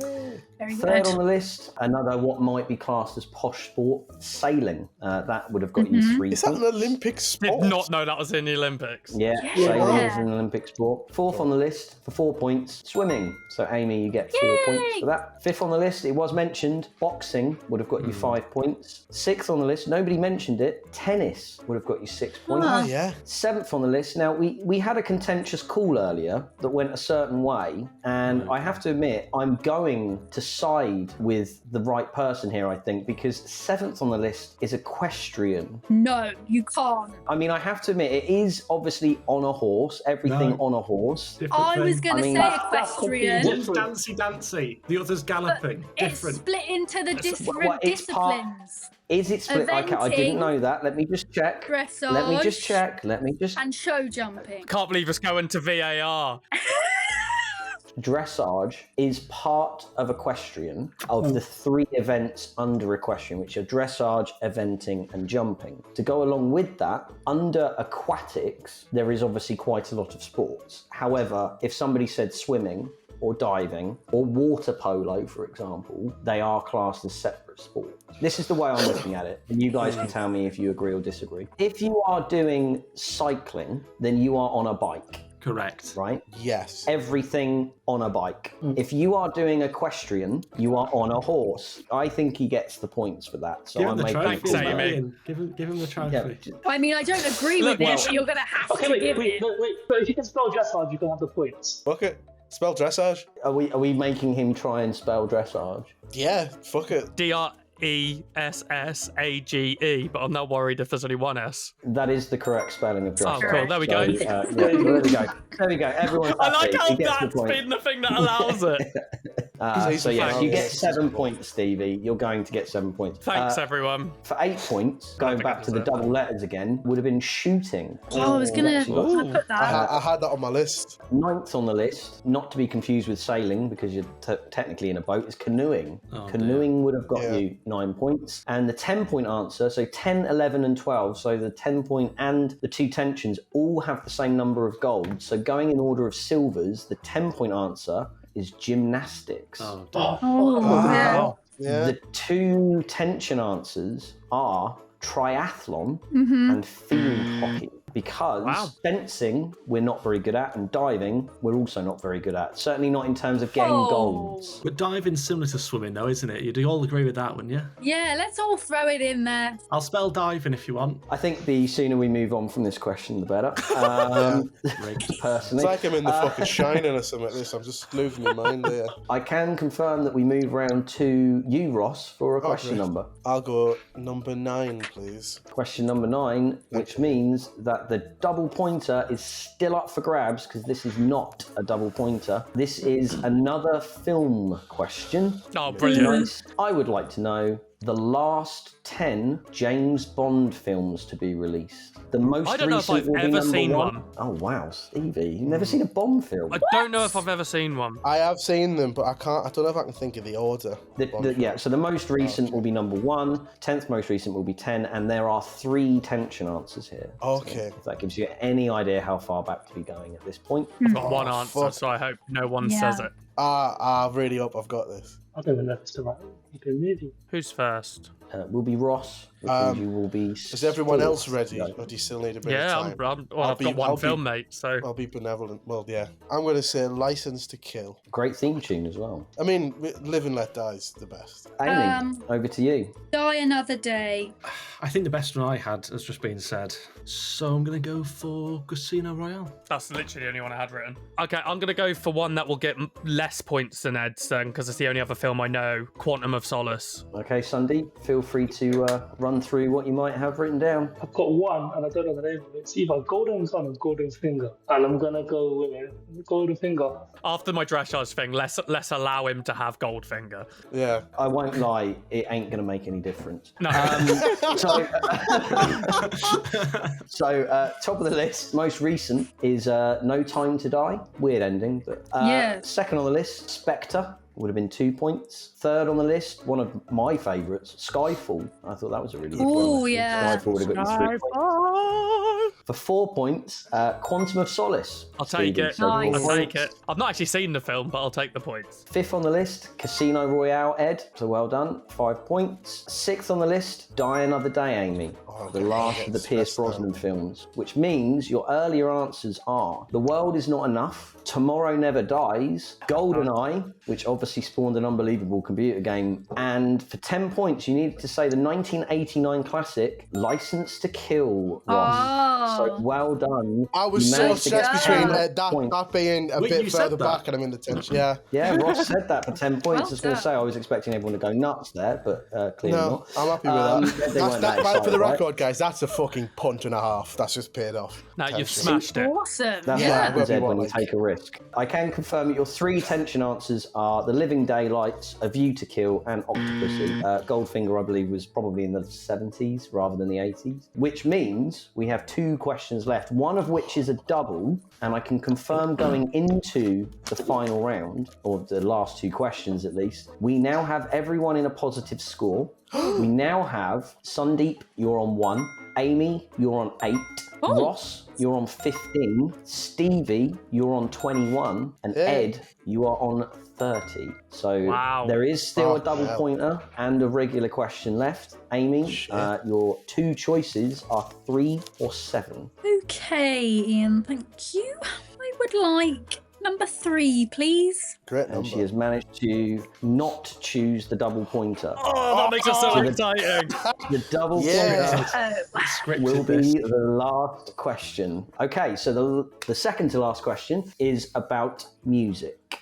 Speaker 4: Very
Speaker 3: Third
Speaker 4: good.
Speaker 3: on the list, another what might be classed as posh sport, sailing. That would have got you 3
Speaker 6: Is that
Speaker 3: points.
Speaker 6: an Olympic
Speaker 2: Did
Speaker 6: sport?
Speaker 2: not know that was in the Olympics.
Speaker 3: Yeah,
Speaker 4: Yeah.
Speaker 3: sailing is an Olympic sport. Fourth on the list for 4 points, swimming. So Amy, you get 4 points for that. Fifth on the list, it was mentioned, boxing would have got you 5 points. Sixth on the list, nobody mentioned it, tennis would have got you 6 points.
Speaker 6: Oh, yeah.
Speaker 3: Seventh on the list. Now, we had a contentious call earlier that went a certain way, and I have to admit, I'm going to side with the right person here, I think, because seventh on the list is equestrian.
Speaker 4: No, you can't.
Speaker 3: I mean, I have to admit, it is obviously on a horse, everything
Speaker 1: No.
Speaker 3: on a horse.
Speaker 1: Different
Speaker 4: I was
Speaker 1: thing.
Speaker 4: going to
Speaker 3: I mean,
Speaker 4: say
Speaker 7: that's
Speaker 4: equestrian.
Speaker 7: confusing.
Speaker 1: One's dancey, the other's galloping.
Speaker 4: It's
Speaker 1: Different.
Speaker 4: split into the different
Speaker 3: well, it's part-
Speaker 4: disciplines.
Speaker 3: Is it split? Okay, I didn't
Speaker 4: Eventing,
Speaker 3: know that. Let me just check.
Speaker 4: Dressage.
Speaker 3: Let me just check. Let me just.
Speaker 4: And show jumping.
Speaker 2: Can't believe it's going to VAR.
Speaker 3: Dressage is part of equestrian, of the 3 events under equestrian, which are dressage, eventing, and jumping. To go along with that, under aquatics, there is obviously quite a lot of sports. However, if somebody said swimming, or diving, or water polo, for example, they are classed as separate sports. This is the way I'm looking at it, and you guys can tell me if you agree or disagree. If you are doing cycling, then you are on a bike,
Speaker 1: Correct.
Speaker 3: right?
Speaker 6: Yes.
Speaker 3: Everything on a bike. If you are doing equestrian, you are on a horse. I think he gets the points for that. So
Speaker 1: Give him
Speaker 3: I'm
Speaker 1: the
Speaker 3: making
Speaker 1: trophy.
Speaker 3: a call
Speaker 2: Thanks,
Speaker 3: back.
Speaker 2: Amy.
Speaker 1: Ian. Give him the trophy.
Speaker 3: Yeah,
Speaker 4: I mean, I don't agree
Speaker 2: Look,
Speaker 4: with
Speaker 2: well-
Speaker 4: it, but you're going to have
Speaker 7: Okay,
Speaker 4: to
Speaker 7: wait.
Speaker 4: give it.
Speaker 7: But if you can spell dressage, you can have the points.
Speaker 6: Fuck it. Spell dressage.
Speaker 3: Are we making him try and spell dressage?
Speaker 6: Yeah, fuck it.
Speaker 2: DRESSAGE, but I'm not worried if there's only one S.
Speaker 3: That is the correct spelling of dressage.
Speaker 2: Oh, cool. There we go.
Speaker 3: Yeah, there we go. There we go. Everyone's
Speaker 2: I like
Speaker 3: happy.
Speaker 2: how
Speaker 3: He gets the
Speaker 2: that's
Speaker 3: point.
Speaker 2: been the thing that allows it.
Speaker 3: So yes, you get
Speaker 6: Thanks.
Speaker 3: 7 points, Stevie. You're going to get 7 points.
Speaker 2: Thanks, everyone.
Speaker 3: For 8 points, going
Speaker 2: think I
Speaker 3: back to the
Speaker 2: deserve
Speaker 3: double letters again, would have been shooting.
Speaker 4: Oh, I was going
Speaker 3: Actually got
Speaker 4: to put that.
Speaker 6: I had that on my list.
Speaker 3: Ninth on the list, not to be confused with sailing because you're technically in a boat, is canoeing.
Speaker 1: Oh,
Speaker 3: Canoeing would have got
Speaker 6: Yeah.
Speaker 3: you 9 points. And the 10-point answer, so 10, 11, and 12, so the 10-point and the 2 tensions all have the same number of gold. So going in order of silvers, the 10-point answer is gymnastics.
Speaker 1: Oh,
Speaker 4: Oh, yeah.
Speaker 6: Wow. Yeah.
Speaker 3: The 2 tension answers are triathlon
Speaker 4: Mm-hmm.
Speaker 3: and field hockey. Because
Speaker 2: Wow.
Speaker 3: fencing, we're not very good at, and diving, we're also not very good at. Certainly not in terms of getting
Speaker 4: Oh.
Speaker 3: golds.
Speaker 1: But diving's similar to swimming, though, isn't it? You'd all agree with that, wouldn't you?
Speaker 4: Yeah, let's all throw it in there.
Speaker 1: I'll spell diving if you want.
Speaker 3: I think the sooner we move on from this question, the better.
Speaker 1: Rigged.
Speaker 3: Personally.
Speaker 6: It's like I'm in the fucking Shining or something like this. I'm just losing my mind there.
Speaker 3: I can confirm that we move round to you, Ross, for a question
Speaker 6: Okay.
Speaker 3: number.
Speaker 6: I'll go number 9, please.
Speaker 3: Question number 9, which means that the double pointer is still up for grabs because this is not a double pointer. This is another film question.
Speaker 2: Oh, brilliant.
Speaker 3: I would like to know the last 10 James Bond films to be released. The most
Speaker 2: I don't know if
Speaker 3: recent
Speaker 2: I've
Speaker 3: will be
Speaker 2: ever
Speaker 3: number
Speaker 2: seen
Speaker 3: 1.
Speaker 2: one.
Speaker 3: Oh wow, Stevie, you've never seen a Bond film?
Speaker 2: I don't know if I've ever seen one.
Speaker 6: I have seen them, but I don't know if I can think of the order.
Speaker 3: Yeah, so the most recent will be number 1, 10th most recent will be 10, and there are 3 tension answers here.
Speaker 6: Okay.
Speaker 3: So if that gives you any idea how far back to be going at this point.
Speaker 2: I've got one
Speaker 6: Oh,
Speaker 2: answer,
Speaker 6: fuck.
Speaker 2: so I hope no one
Speaker 4: Yeah.
Speaker 2: says it.
Speaker 6: I really hope I've got this.
Speaker 7: I don't even know if it's the right movie.
Speaker 2: Who's first?
Speaker 3: Will be Ross. because you will be.
Speaker 6: Is everyone else
Speaker 3: forced
Speaker 6: ready,
Speaker 3: to go.
Speaker 6: or do you still need a bit
Speaker 2: Yeah,
Speaker 6: of time?
Speaker 2: I've got one film, mate. So
Speaker 6: I'll be benevolent. Well, yeah. I'm going to say License to Kill.
Speaker 3: Great theme tune as well.
Speaker 6: I mean, Live and Let Die is the best.
Speaker 3: Amy, over to you.
Speaker 4: Die Another Day.
Speaker 1: I think the best one I had has just been said. So I'm going to go for Casino Royale.
Speaker 2: that's literally the only one I had written. Okay, I'm gonna go for one that will get less points than Ed's then, because it's the only other film I know. Quantum of Solace.
Speaker 3: Okay, Sundeep, feel free to run through what you might have written down.
Speaker 7: I've got one, and I don't know the name of it. It's either Golden Sun or Golden Finger, and I'm gonna go with it. Golden Finger.
Speaker 2: After my dressage thing, let's allow him to have Goldfinger.
Speaker 6: Yeah.
Speaker 3: I won't lie, it ain't going to make any difference.
Speaker 2: No.
Speaker 3: So, top of the list, most recent is No Time to Die. Weird ending, but
Speaker 4: Yes.
Speaker 3: second on the list, Spectre. Would have been 2 points. Third on the list, one of my favourites, Skyfall. I thought that was a really good film.
Speaker 4: Oh,
Speaker 3: actually.
Speaker 4: yeah.
Speaker 3: Skyfall would have got 3 points. For 4 points, Quantum of Solace.
Speaker 2: I'll take
Speaker 3: Stevie,
Speaker 2: it.
Speaker 3: so
Speaker 4: Nice.
Speaker 3: 4
Speaker 2: I'll take
Speaker 3: points.
Speaker 2: it. I've not actually seen the film, but I'll take the points.
Speaker 3: Fifth on the list, Casino Royale, Ed. So well done, 5 points. Sixth on the list, Die Another Day, Amy. The last of the Pierce Brosnan films, which means your earlier answers are The World Is Not Enough, Tomorrow Never Dies, GoldenEye, which obviously spawned an unbelievable computer game, and for 10 points you needed to say the 1989 classic License to Kill, Ross.
Speaker 4: Oh.
Speaker 3: So well done.
Speaker 6: I was
Speaker 3: You
Speaker 6: so
Speaker 3: managed to get
Speaker 6: stressed
Speaker 3: 10
Speaker 6: between that
Speaker 3: points.
Speaker 6: being a
Speaker 1: Wait, you
Speaker 6: bit
Speaker 1: said
Speaker 6: further
Speaker 1: that?
Speaker 6: back and I'm in the tension. Yeah.
Speaker 3: Yeah, Ross said that for 10 points.
Speaker 4: Well
Speaker 3: I was going to
Speaker 4: done.
Speaker 3: say I was expecting everyone to go nuts there, but clearly
Speaker 6: No,
Speaker 3: not.
Speaker 6: I'm happy with that.
Speaker 3: They weren't that
Speaker 6: For the
Speaker 3: excited, right?
Speaker 6: record, guys, that's a fucking punch and a half. That's just paid off.
Speaker 2: Now you've
Speaker 6: Tension.
Speaker 2: smashed it.
Speaker 4: Awesome.
Speaker 3: That's
Speaker 4: yeah.
Speaker 3: what happens,
Speaker 6: Whatever you
Speaker 3: Ed, when
Speaker 6: want,
Speaker 3: you
Speaker 6: like.
Speaker 3: take a risk. I can confirm that your 3 tension answers are The Living Daylights, A View to Kill, and Octopussy. Goldfinger, I believe, was probably in the 70s rather than the 80s, which means we have 2 questions left, one of which is a double, and I can confirm going into the final round, or the last 2 questions at least, we now have everyone in a positive score. We now have Sundeep, you're on 1. Amy, you're on 8.
Speaker 4: Oh.
Speaker 3: Ross, you're on 15. Stevie, you're on 21. And
Speaker 6: Hey.
Speaker 3: Ed, you are on 30. So
Speaker 2: Wow.
Speaker 3: there is still a double
Speaker 6: hell.
Speaker 3: pointer and a regular question left. Amy,
Speaker 6: Shit.
Speaker 3: your 2 choices are 3 or 7.
Speaker 4: Okay, Ian, thank you. I would like number 3, please.
Speaker 6: Great
Speaker 3: And
Speaker 6: number.
Speaker 3: she has managed to not choose the double pointer.
Speaker 2: Oh, that makes it so exciting.
Speaker 3: The double
Speaker 6: Yeah.
Speaker 3: pointer
Speaker 4: Oh,
Speaker 1: Scripted
Speaker 3: will
Speaker 1: this.
Speaker 3: be the last question. Okay, so the second to last question is about music.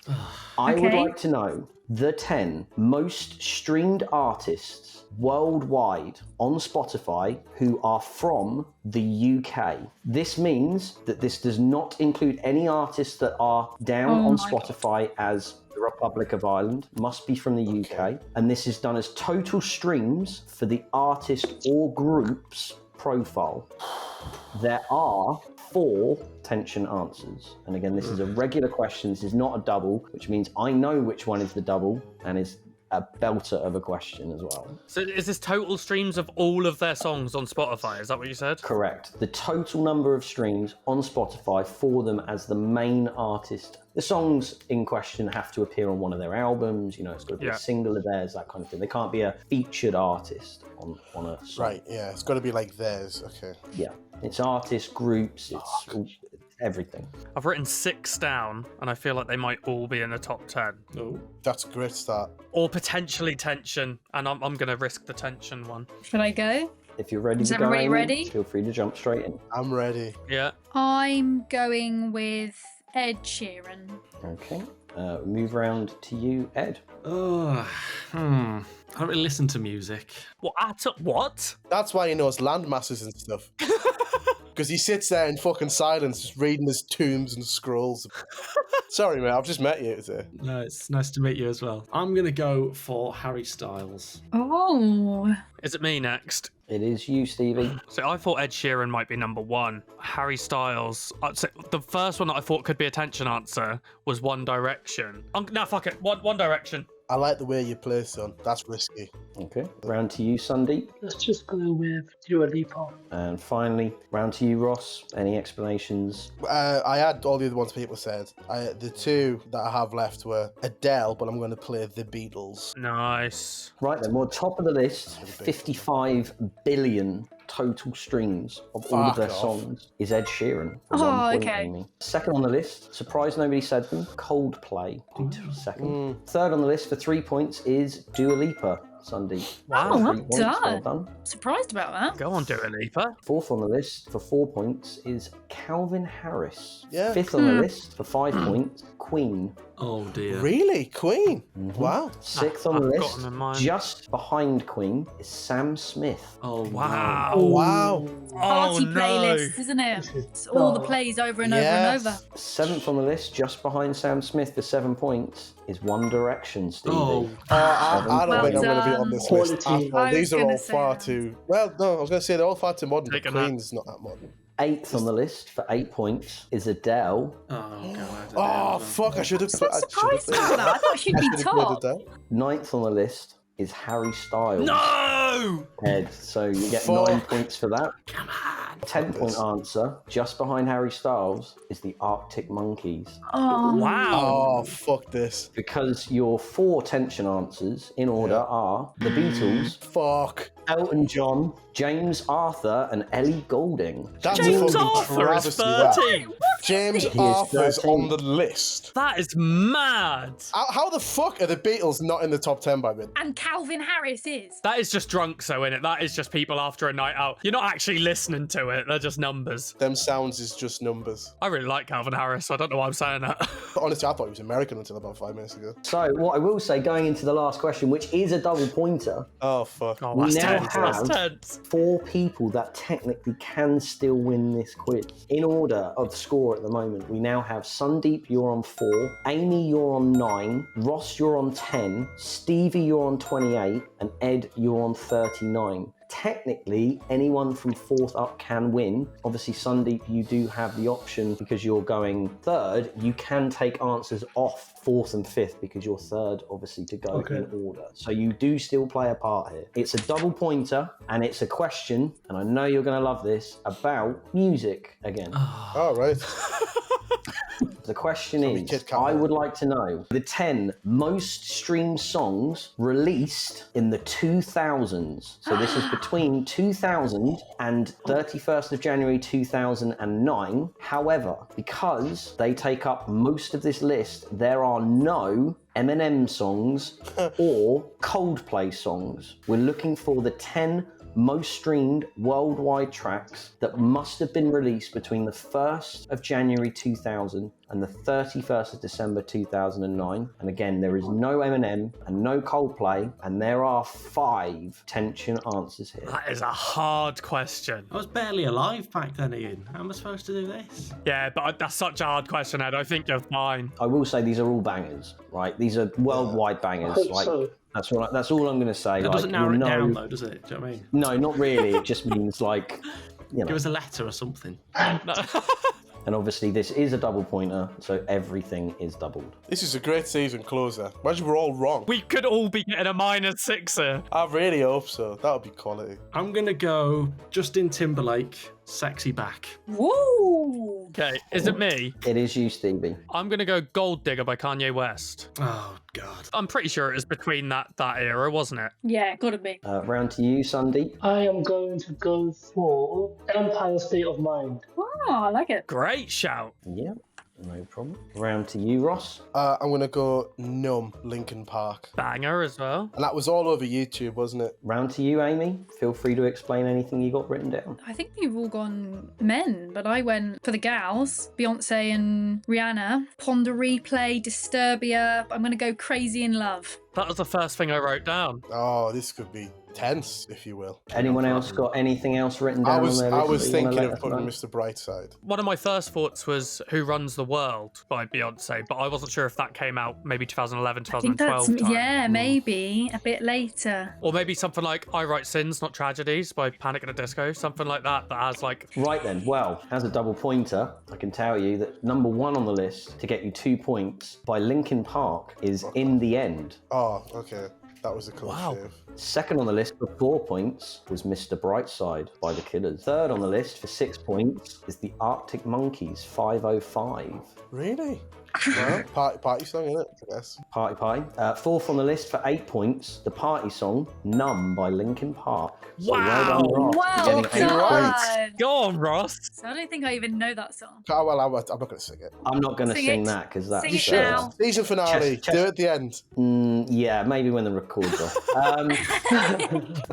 Speaker 3: I would
Speaker 4: Okay.
Speaker 3: like to know the 10 most streamed artists worldwide on Spotify who are from the UK. This means that this does not include any artists that are down
Speaker 4: Oh
Speaker 3: on
Speaker 4: my
Speaker 3: Spotify as the Republic of Ireland, must be from the UK, and this is done as total streams for the artist or group's profile. There are 4 tension answers. And again, this is a regular question. This is not a double, which means I know which one is the double and is a belter of a question as well.
Speaker 2: So is this total streams of all of their songs on Spotify? Is that what you said?
Speaker 3: Correct. The total number of streams on Spotify for them as the main artist. The songs in question have to appear on one of their albums. You know, it's got to be
Speaker 2: Yeah.
Speaker 3: a single of theirs, that kind of thing. They can't be a featured artist on a song.
Speaker 6: Right, yeah. It's got to be like theirs. Okay.
Speaker 3: Yeah. It's artists, groups, it's everything.
Speaker 2: I've written 6 down, and I feel like they might all be in the top 10.
Speaker 1: Oh.
Speaker 6: That's a great start.
Speaker 2: Or potentially tension, and I'm going to risk the tension one.
Speaker 4: should I go?
Speaker 3: If you're ready
Speaker 4: Is
Speaker 3: to go,
Speaker 4: everybody
Speaker 3: Amy,
Speaker 4: ready?
Speaker 3: feel free to jump straight in.
Speaker 6: I'm ready.
Speaker 2: Yeah.
Speaker 4: I'm going with Ed Sheeran.
Speaker 3: Okay. Move round to you, Ed.
Speaker 1: Oh, I don't really listen to music.
Speaker 2: What?
Speaker 6: That's why he knows landmasses and stuff. Because he sits there in fucking silence, just reading his tombs and scrolls. Sorry, mate. I've just met you today.
Speaker 1: No, it's nice to meet you as well. I'm going to go for Harry Styles.
Speaker 4: Oh,
Speaker 2: Is it me next?
Speaker 3: It is you, Stevie.
Speaker 2: So I thought Ed Sheeran might be number 1. Harry Styles. So the first one that I thought could be a tension answer was One Direction. No, fuck it. One Direction.
Speaker 6: I like the way you play, son. That's risky.
Speaker 3: Okay. Round to you, Sundeep.
Speaker 7: Let's just go with Dua Lipa.
Speaker 3: And finally, round to you, Ross. Any explanations?
Speaker 6: I had all the other ones people said. The two that I have left were Adele, but I'm going to play The Beatles.
Speaker 2: Nice.
Speaker 3: Right then, well, top of the list, 55 billion total streams of all of
Speaker 6: Fuck
Speaker 3: their
Speaker 6: off.
Speaker 3: songs is Ed Sheeran. For
Speaker 4: Oh,
Speaker 3: 1 point,
Speaker 4: okay.
Speaker 3: Amy. Second on the list, surprised nobody said them, Coldplay. Second. Third on the list for 3 points is Dua Lipa. Sundeep.
Speaker 2: Wow.
Speaker 4: Oh,
Speaker 3: 3
Speaker 4: well
Speaker 3: points, well
Speaker 4: done.
Speaker 3: done.
Speaker 4: Surprised about that.
Speaker 2: Go on, Dua Lipa.
Speaker 3: Fourth on the list for 4 points is Calvin Harris.
Speaker 6: Yeah.
Speaker 3: Fifth on the list for 5 points, Queen.
Speaker 1: Oh dear.
Speaker 6: Really? Queen? Wow.
Speaker 3: Sixth on the
Speaker 2: I've got
Speaker 3: list,
Speaker 2: him in mind.
Speaker 3: just behind Queen, is Sam Smith.
Speaker 1: Oh
Speaker 2: Wow.
Speaker 6: Wow.
Speaker 4: Party
Speaker 2: no.
Speaker 4: playlist, isn't it? It's all the plays over and over and over.
Speaker 3: Seventh on the list, just behind Sam Smith for 7 points, is One Direction, Stevie.
Speaker 1: Oh.
Speaker 6: I don't think I'm going to be on this list
Speaker 7: Quality.
Speaker 6: at all.
Speaker 4: I
Speaker 6: These
Speaker 4: was
Speaker 6: are all
Speaker 4: gonna say
Speaker 6: far
Speaker 4: that.
Speaker 6: too... Well, no, I was going to say they're all far too modern, but
Speaker 2: Taking that.
Speaker 6: Queen's not that modern.
Speaker 3: Eighth on the list for 8 points is Adele.
Speaker 1: Oh god.
Speaker 6: Oh, fuck, I should have...
Speaker 4: I'm surprised about that. I thought she'd be top.
Speaker 3: Ninth on the list is Harry Styles.
Speaker 2: No!
Speaker 3: Ed, so you get
Speaker 6: Fuck.
Speaker 3: 9 points for that.
Speaker 1: Come on.
Speaker 3: 10-point answer, just behind Harry Styles, is the Arctic Monkeys.
Speaker 4: Oh,
Speaker 2: Wow.
Speaker 6: Oh, fuck this.
Speaker 3: Because your 4 tension answers in order are the Beatles,
Speaker 6: Fuck.
Speaker 3: Elton John, James Arthur, and Ellie Goulding.
Speaker 6: That's a
Speaker 2: James
Speaker 6: fucking
Speaker 2: Arthur is
Speaker 6: travesty, that.
Speaker 2: 13.
Speaker 6: James
Speaker 3: is
Speaker 6: Arthur's
Speaker 3: 13.
Speaker 6: on the list.
Speaker 2: That is mad.
Speaker 6: How the fuck are the Beatles not in the top 10 by then?
Speaker 4: and Calvin Harris is.
Speaker 2: That is just drunk, so in it. That is just people after a night out. You're not actually listening to it. They're just numbers.
Speaker 6: Them sounds is just numbers.
Speaker 2: I really like Calvin Harris. So I don't know why I'm saying that.
Speaker 6: But honestly, I thought he was American until about 5 minutes ago.
Speaker 3: So, what I will say, going into the last question, which is a double pointer,
Speaker 6: Oh, fuck.
Speaker 2: Oh,
Speaker 3: We
Speaker 2: that's
Speaker 3: now
Speaker 2: tense. That's
Speaker 3: have-
Speaker 2: tense.
Speaker 3: 4 people that technically can still win this quiz. In order of score at the moment, we now have Sundeep, you're on 4, Amy, you're on 9, Ross, you're on 10, Stevie, you're on 28, and Ed, you're on 39. Technically, anyone from 4th up can win. Obviously, Sundeep, you do have the option because you're going 3rd. You can take answers off 4th and 5th because you're 3rd, obviously, to go in order. So you do still play a part here. It's a double pointer and it's a question, and I know you're going to love this, about music again.
Speaker 6: All right.
Speaker 3: The question
Speaker 6: Sorry,
Speaker 3: is,
Speaker 6: Kid Captain.
Speaker 3: I would like to know the 10 most streamed songs released in the 2000s. So this is between 2000 and 31st of January 2009. However, because they take up most of this list, there are no Eminem songs or Coldplay songs. We're looking for the 10 most streamed worldwide tracks that must have been released between the 1st of January 2000 and the 31st of December 2009. And again, there is no Eminem and no Coldplay, and there are 5 tension answers here.
Speaker 2: That is a hard question.
Speaker 1: I was barely alive back then, Ian. How am I supposed to do this?
Speaker 2: Yeah, but that's such a hard question, Ed. I think you're fine.
Speaker 3: I will say these are all bangers, right? These are worldwide bangers.
Speaker 7: hope
Speaker 3: Like
Speaker 7: so.
Speaker 3: That's all I'm going to say.
Speaker 1: That
Speaker 3: like,
Speaker 1: doesn't narrow
Speaker 3: you
Speaker 1: it
Speaker 3: know-
Speaker 1: down, though, does it? Do you know what I mean?
Speaker 3: No, not really. It just means like, you know.
Speaker 1: Give us a letter or something.
Speaker 3: And obviously this is a double pointer, so everything is doubled.
Speaker 6: This is a great season closer. Imagine we're all wrong.
Speaker 2: We could all be getting a -6 here.
Speaker 6: I really hope so. That would be quality.
Speaker 1: I'm going to go Justin Timberlake, Sexy Back.
Speaker 4: Woo!
Speaker 2: Okay, is it me?
Speaker 3: It is you, Stevie.
Speaker 2: I'm gonna go Gold Digger by Kanye West.
Speaker 1: Oh, God.
Speaker 2: I'm pretty sure it was between that era, wasn't it?
Speaker 4: Yeah, gotta be.
Speaker 3: Round to you, Sundeep.
Speaker 7: I am going to go for Empire State of Mind.
Speaker 4: Oh, I like it.
Speaker 2: Great shout.
Speaker 3: Yeah, no problem. Round to you, Ross.
Speaker 6: I'm going to go Numb, Linkin Park.
Speaker 2: Banger as well.
Speaker 6: And that was all over YouTube, wasn't it?
Speaker 3: Round to you, Amy. Feel free to explain anything you got written down.
Speaker 4: I think you've all gone men, but I went for the gals, Beyonce and Rihanna. Ponder Replay, Disturbia. I'm gonna go Crazy in Love.
Speaker 2: That was the first thing I wrote down.
Speaker 6: Oh, this could be tense, if you will.
Speaker 3: Anyone else got anything else written down
Speaker 6: I was
Speaker 3: on their list that you wanna
Speaker 6: thinking
Speaker 3: let
Speaker 6: of
Speaker 3: us
Speaker 6: putting
Speaker 3: know?
Speaker 6: Mr. Brightside.
Speaker 2: One of my first thoughts was Who Runs the World by Beyonce, but I wasn't sure if that came out maybe 2011,
Speaker 4: I think
Speaker 2: 2012
Speaker 4: that's,
Speaker 2: time.
Speaker 4: yeah, maybe a bit later.
Speaker 2: Or maybe something like I Write Sins, Not Tragedies by Panic at the Disco, something like that has like...
Speaker 3: Right then, well, as a double pointer, I can tell you that number 1 on the list to get you 2 points by Linkin Park is In the End.
Speaker 6: Oh, okay. That was a close
Speaker 2: Wow.
Speaker 6: shave.
Speaker 3: Second on the list for 4 points was Mr. Brightside by The Killers. Third on the list for 6 points is the Arctic Monkeys 505.
Speaker 6: Really? Well, party song, innit? I guess.
Speaker 3: Party Pie. Fourth on the list for 8 points, the party song Numb by Linkin Park. So
Speaker 2: Wow.
Speaker 3: well done, Ross,
Speaker 4: Well
Speaker 3: getting 8 points.
Speaker 4: done.
Speaker 2: Go on, Ross!
Speaker 4: So I don't think I even know that song.
Speaker 6: Oh, well, I'm not going to sing it.
Speaker 3: I'm not going to
Speaker 4: Sing
Speaker 3: sing
Speaker 4: it.
Speaker 3: that because that's
Speaker 4: Sing it now.
Speaker 6: Season finale.
Speaker 3: Chest-
Speaker 6: Do it at the end.
Speaker 3: Yeah, maybe when the record's off.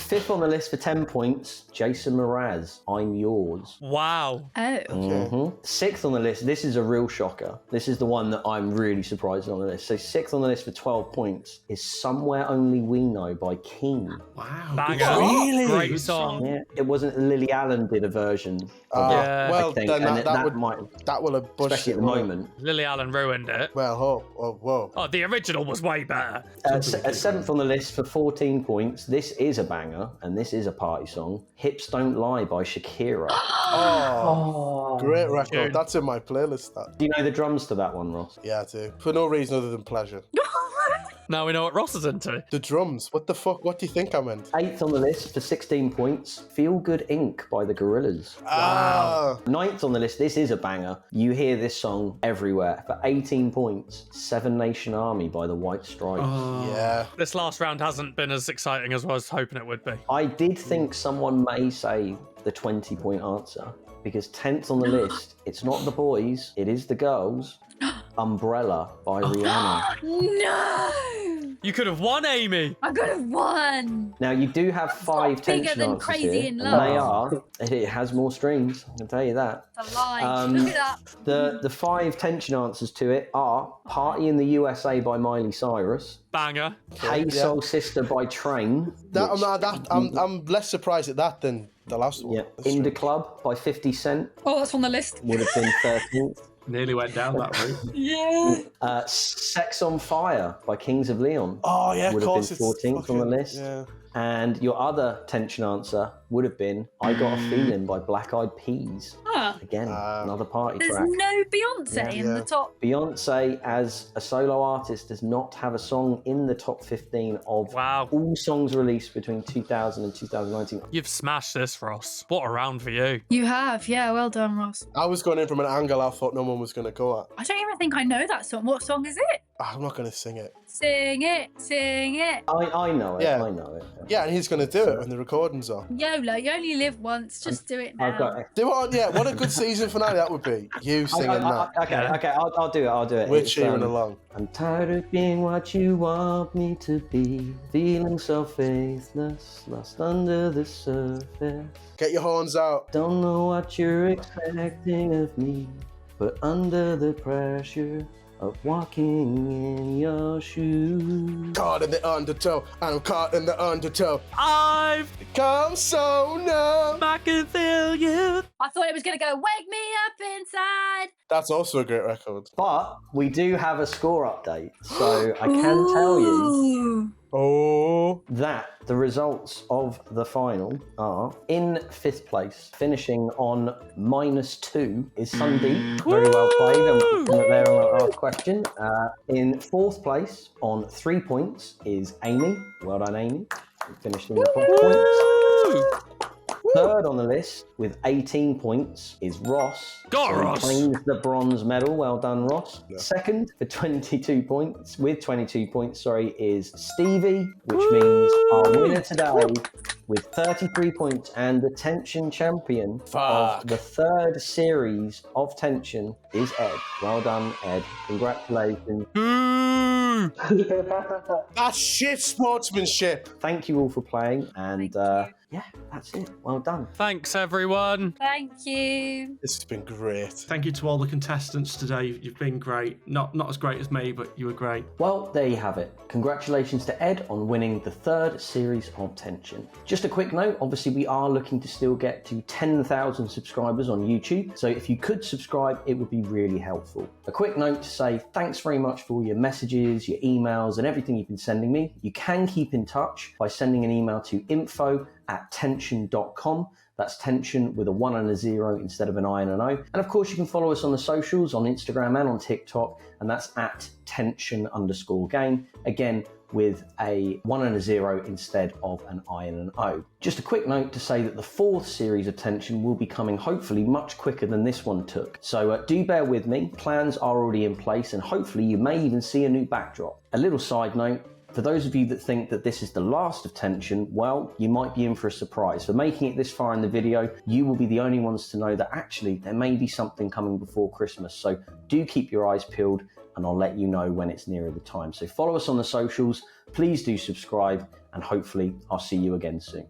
Speaker 3: Fifth on the list for 10 points, Jason Mraz, I'm Yours.
Speaker 2: Wow.
Speaker 4: Oh.
Speaker 3: Mhm. Sixth on the list, this is a real shocker. This is the one that I'm really surprised on the list. So sixth on the list for 12 points is Somewhere Only We Know by King.
Speaker 1: Wow.
Speaker 2: Banger.
Speaker 6: Really?
Speaker 2: Great
Speaker 1: Good
Speaker 2: song.
Speaker 3: Yeah, it wasn't Lily Allen did a version of it,
Speaker 2: Yeah.
Speaker 6: Well,
Speaker 3: I think,
Speaker 6: then
Speaker 3: and
Speaker 6: that would
Speaker 3: might,
Speaker 6: that will have pushed
Speaker 3: especially
Speaker 6: it.
Speaker 3: at the
Speaker 6: won't it?
Speaker 3: moment.
Speaker 2: Lily Allen ruined it.
Speaker 6: Well, whoa.
Speaker 2: Oh, the original was way better.
Speaker 3: Seventh on the list for 14 points, this is a banger, and this is a party song. Hips Don't Lie by Shakira.
Speaker 6: Oh, great record.
Speaker 2: Dude.
Speaker 6: That's in my playlist. That.
Speaker 3: Do you know the drums to that one, Ross?
Speaker 6: Yeah, I do. For no reason other than pleasure.
Speaker 2: Now we know what Ross is into.
Speaker 6: The drums. What the fuck? What do you think I meant?
Speaker 3: Eighth on the list for 16 points, Feel Good Inc. by the Gorillaz.
Speaker 6: Ah,
Speaker 3: Ninth on the list, this is a banger. You hear this song everywhere. For 18 points, Seven Nation Army by the White Stripes.
Speaker 6: yeah.
Speaker 2: This last round hasn't been as exciting as I was hoping it would be.
Speaker 3: I did think someone may say the 20-point answer, because 10th on the list, it's not the boys, it is the girls. Umbrella by Rihanna.
Speaker 4: No!
Speaker 2: You could have won, Amy.
Speaker 4: I could have won.
Speaker 3: Now, you do have 5
Speaker 4: bigger
Speaker 3: tension
Speaker 4: than
Speaker 3: answers
Speaker 4: Crazy
Speaker 3: here,
Speaker 4: in
Speaker 3: and
Speaker 4: Love.
Speaker 3: it has more streams, I can tell you that.
Speaker 4: It's a lie.
Speaker 3: Um,
Speaker 4: Look at that.
Speaker 3: The 5 tension answers to it are Party in the USA by Miley Cyrus,
Speaker 2: Banger.
Speaker 3: Hey
Speaker 6: yeah.
Speaker 3: Soul Sister by Train,
Speaker 6: I'm less surprised at that than the last one.
Speaker 3: yeah,
Speaker 6: That's
Speaker 3: In the
Speaker 6: true.
Speaker 3: Club by 50 Cent
Speaker 4: Oh, that's on the list.
Speaker 3: would have been 13th.
Speaker 1: Nearly went down that route.
Speaker 4: Yeah.
Speaker 3: Sex on Fire by Kings of Leon
Speaker 6: Oh yeah, of
Speaker 3: would have
Speaker 6: course.
Speaker 3: been
Speaker 6: It's
Speaker 3: 14th on the
Speaker 6: fucking-
Speaker 3: list.
Speaker 6: Yeah.
Speaker 3: And your other tension answer would have been I Got a Feeling by Black Eyed Peas.
Speaker 4: Ah,
Speaker 3: Again, another party
Speaker 4: there's
Speaker 3: track.
Speaker 4: no Beyonce in the
Speaker 6: Yeah.
Speaker 4: top.
Speaker 3: Beyonce, as a solo artist, does not have a song in the top 15 of
Speaker 2: Wow.
Speaker 3: all songs released between 2000 and 2019.
Speaker 2: You've smashed this, Ross. What a round for you.
Speaker 4: You have, yeah. Well done, Ross.
Speaker 6: I was going in from an angle I thought no one was going to go at.
Speaker 4: I don't even think I know that song. What song is it?
Speaker 6: I'm not going to sing it.
Speaker 4: Sing it, sing it.
Speaker 3: I know it,
Speaker 6: Yeah.
Speaker 3: I know it.
Speaker 6: Yeah, and he's going to do it when the recording's on.
Speaker 4: YOLO, you only live once. Just do it now.
Speaker 3: I've got it.
Speaker 6: Do it on, yeah, what a good season finale that would be. You singing that.
Speaker 3: Okay, I'll do it.
Speaker 6: We're
Speaker 3: It's,
Speaker 6: cheering along.
Speaker 3: I'm tired of being what you want me to be, feeling so faithless, lost under the surface.
Speaker 6: Get your horns out.
Speaker 3: Don't know what you're expecting of me, but under the pressure of walking in your shoes.
Speaker 6: Caught in the undertow, and I'm caught in the undertow.
Speaker 2: I've
Speaker 6: Come so numb.
Speaker 2: I can feel you.
Speaker 4: I thought it was going to go, wake me up inside.
Speaker 6: That's also a great record.
Speaker 3: But we do have a score update, so I can tell you
Speaker 4: Ooh.
Speaker 6: Oh.
Speaker 3: that the results of the final are in 5th place, finishing on -2 is Sundeep. Very well played. I'm there on our last question. In 4th place on 3 points is Amy. Well done, Amy. Finished in the points. Third on the list with 18 points is Ross.
Speaker 2: Go,
Speaker 3: He
Speaker 2: Ross.
Speaker 3: claims the bronze medal. Well done, Ross. Second for 22 points, with 22 points, is Stevie, which means our winner today with 33 points and the tension champion of the 3rd series of tension is Ed. Well done, Ed. Congratulations.
Speaker 2: Ooh.
Speaker 6: That's shit sportsmanship.
Speaker 3: Thank you all for playing, and yeah, that's it. Well done.
Speaker 2: Thanks, everyone.
Speaker 4: Thank you.
Speaker 6: This has been great.
Speaker 1: Thank you to all the contestants today. You've been great. Not as great as me, but you were great.
Speaker 3: Well, there you have it. Congratulations to Ed on winning the 3rd series of Tension. Just a quick note, obviously we are looking to still get to 10,000 subscribers on YouTube, so if you could subscribe, it would be really helpful. A quick note to say thanks very much for all your messages, your emails, and everything you've been sending me. You can keep in touch by sending an email to info@tens10n.com. That's tension with a 1 and a 0 instead of an I and an O. And of course, you can follow us on the socials, on Instagram and on TikTok, and that's at tension_game. Again, with a 1 and a 0 instead of an I and an O. Just a quick note to say that the 4th series of Tension will be coming hopefully much quicker than this one took. So do bear with me. Plans are already in place, and hopefully you may even see a new backdrop. A little side note, for those of you that think that this is the last of Tension, well, you might be in for a surprise. For making it this far in the video, you will be the only ones to know that actually there may be something coming before Christmas. So do keep your eyes peeled, and I'll let you know when it's nearer the time. So follow us on the socials, please do subscribe, and hopefully I'll see you again soon.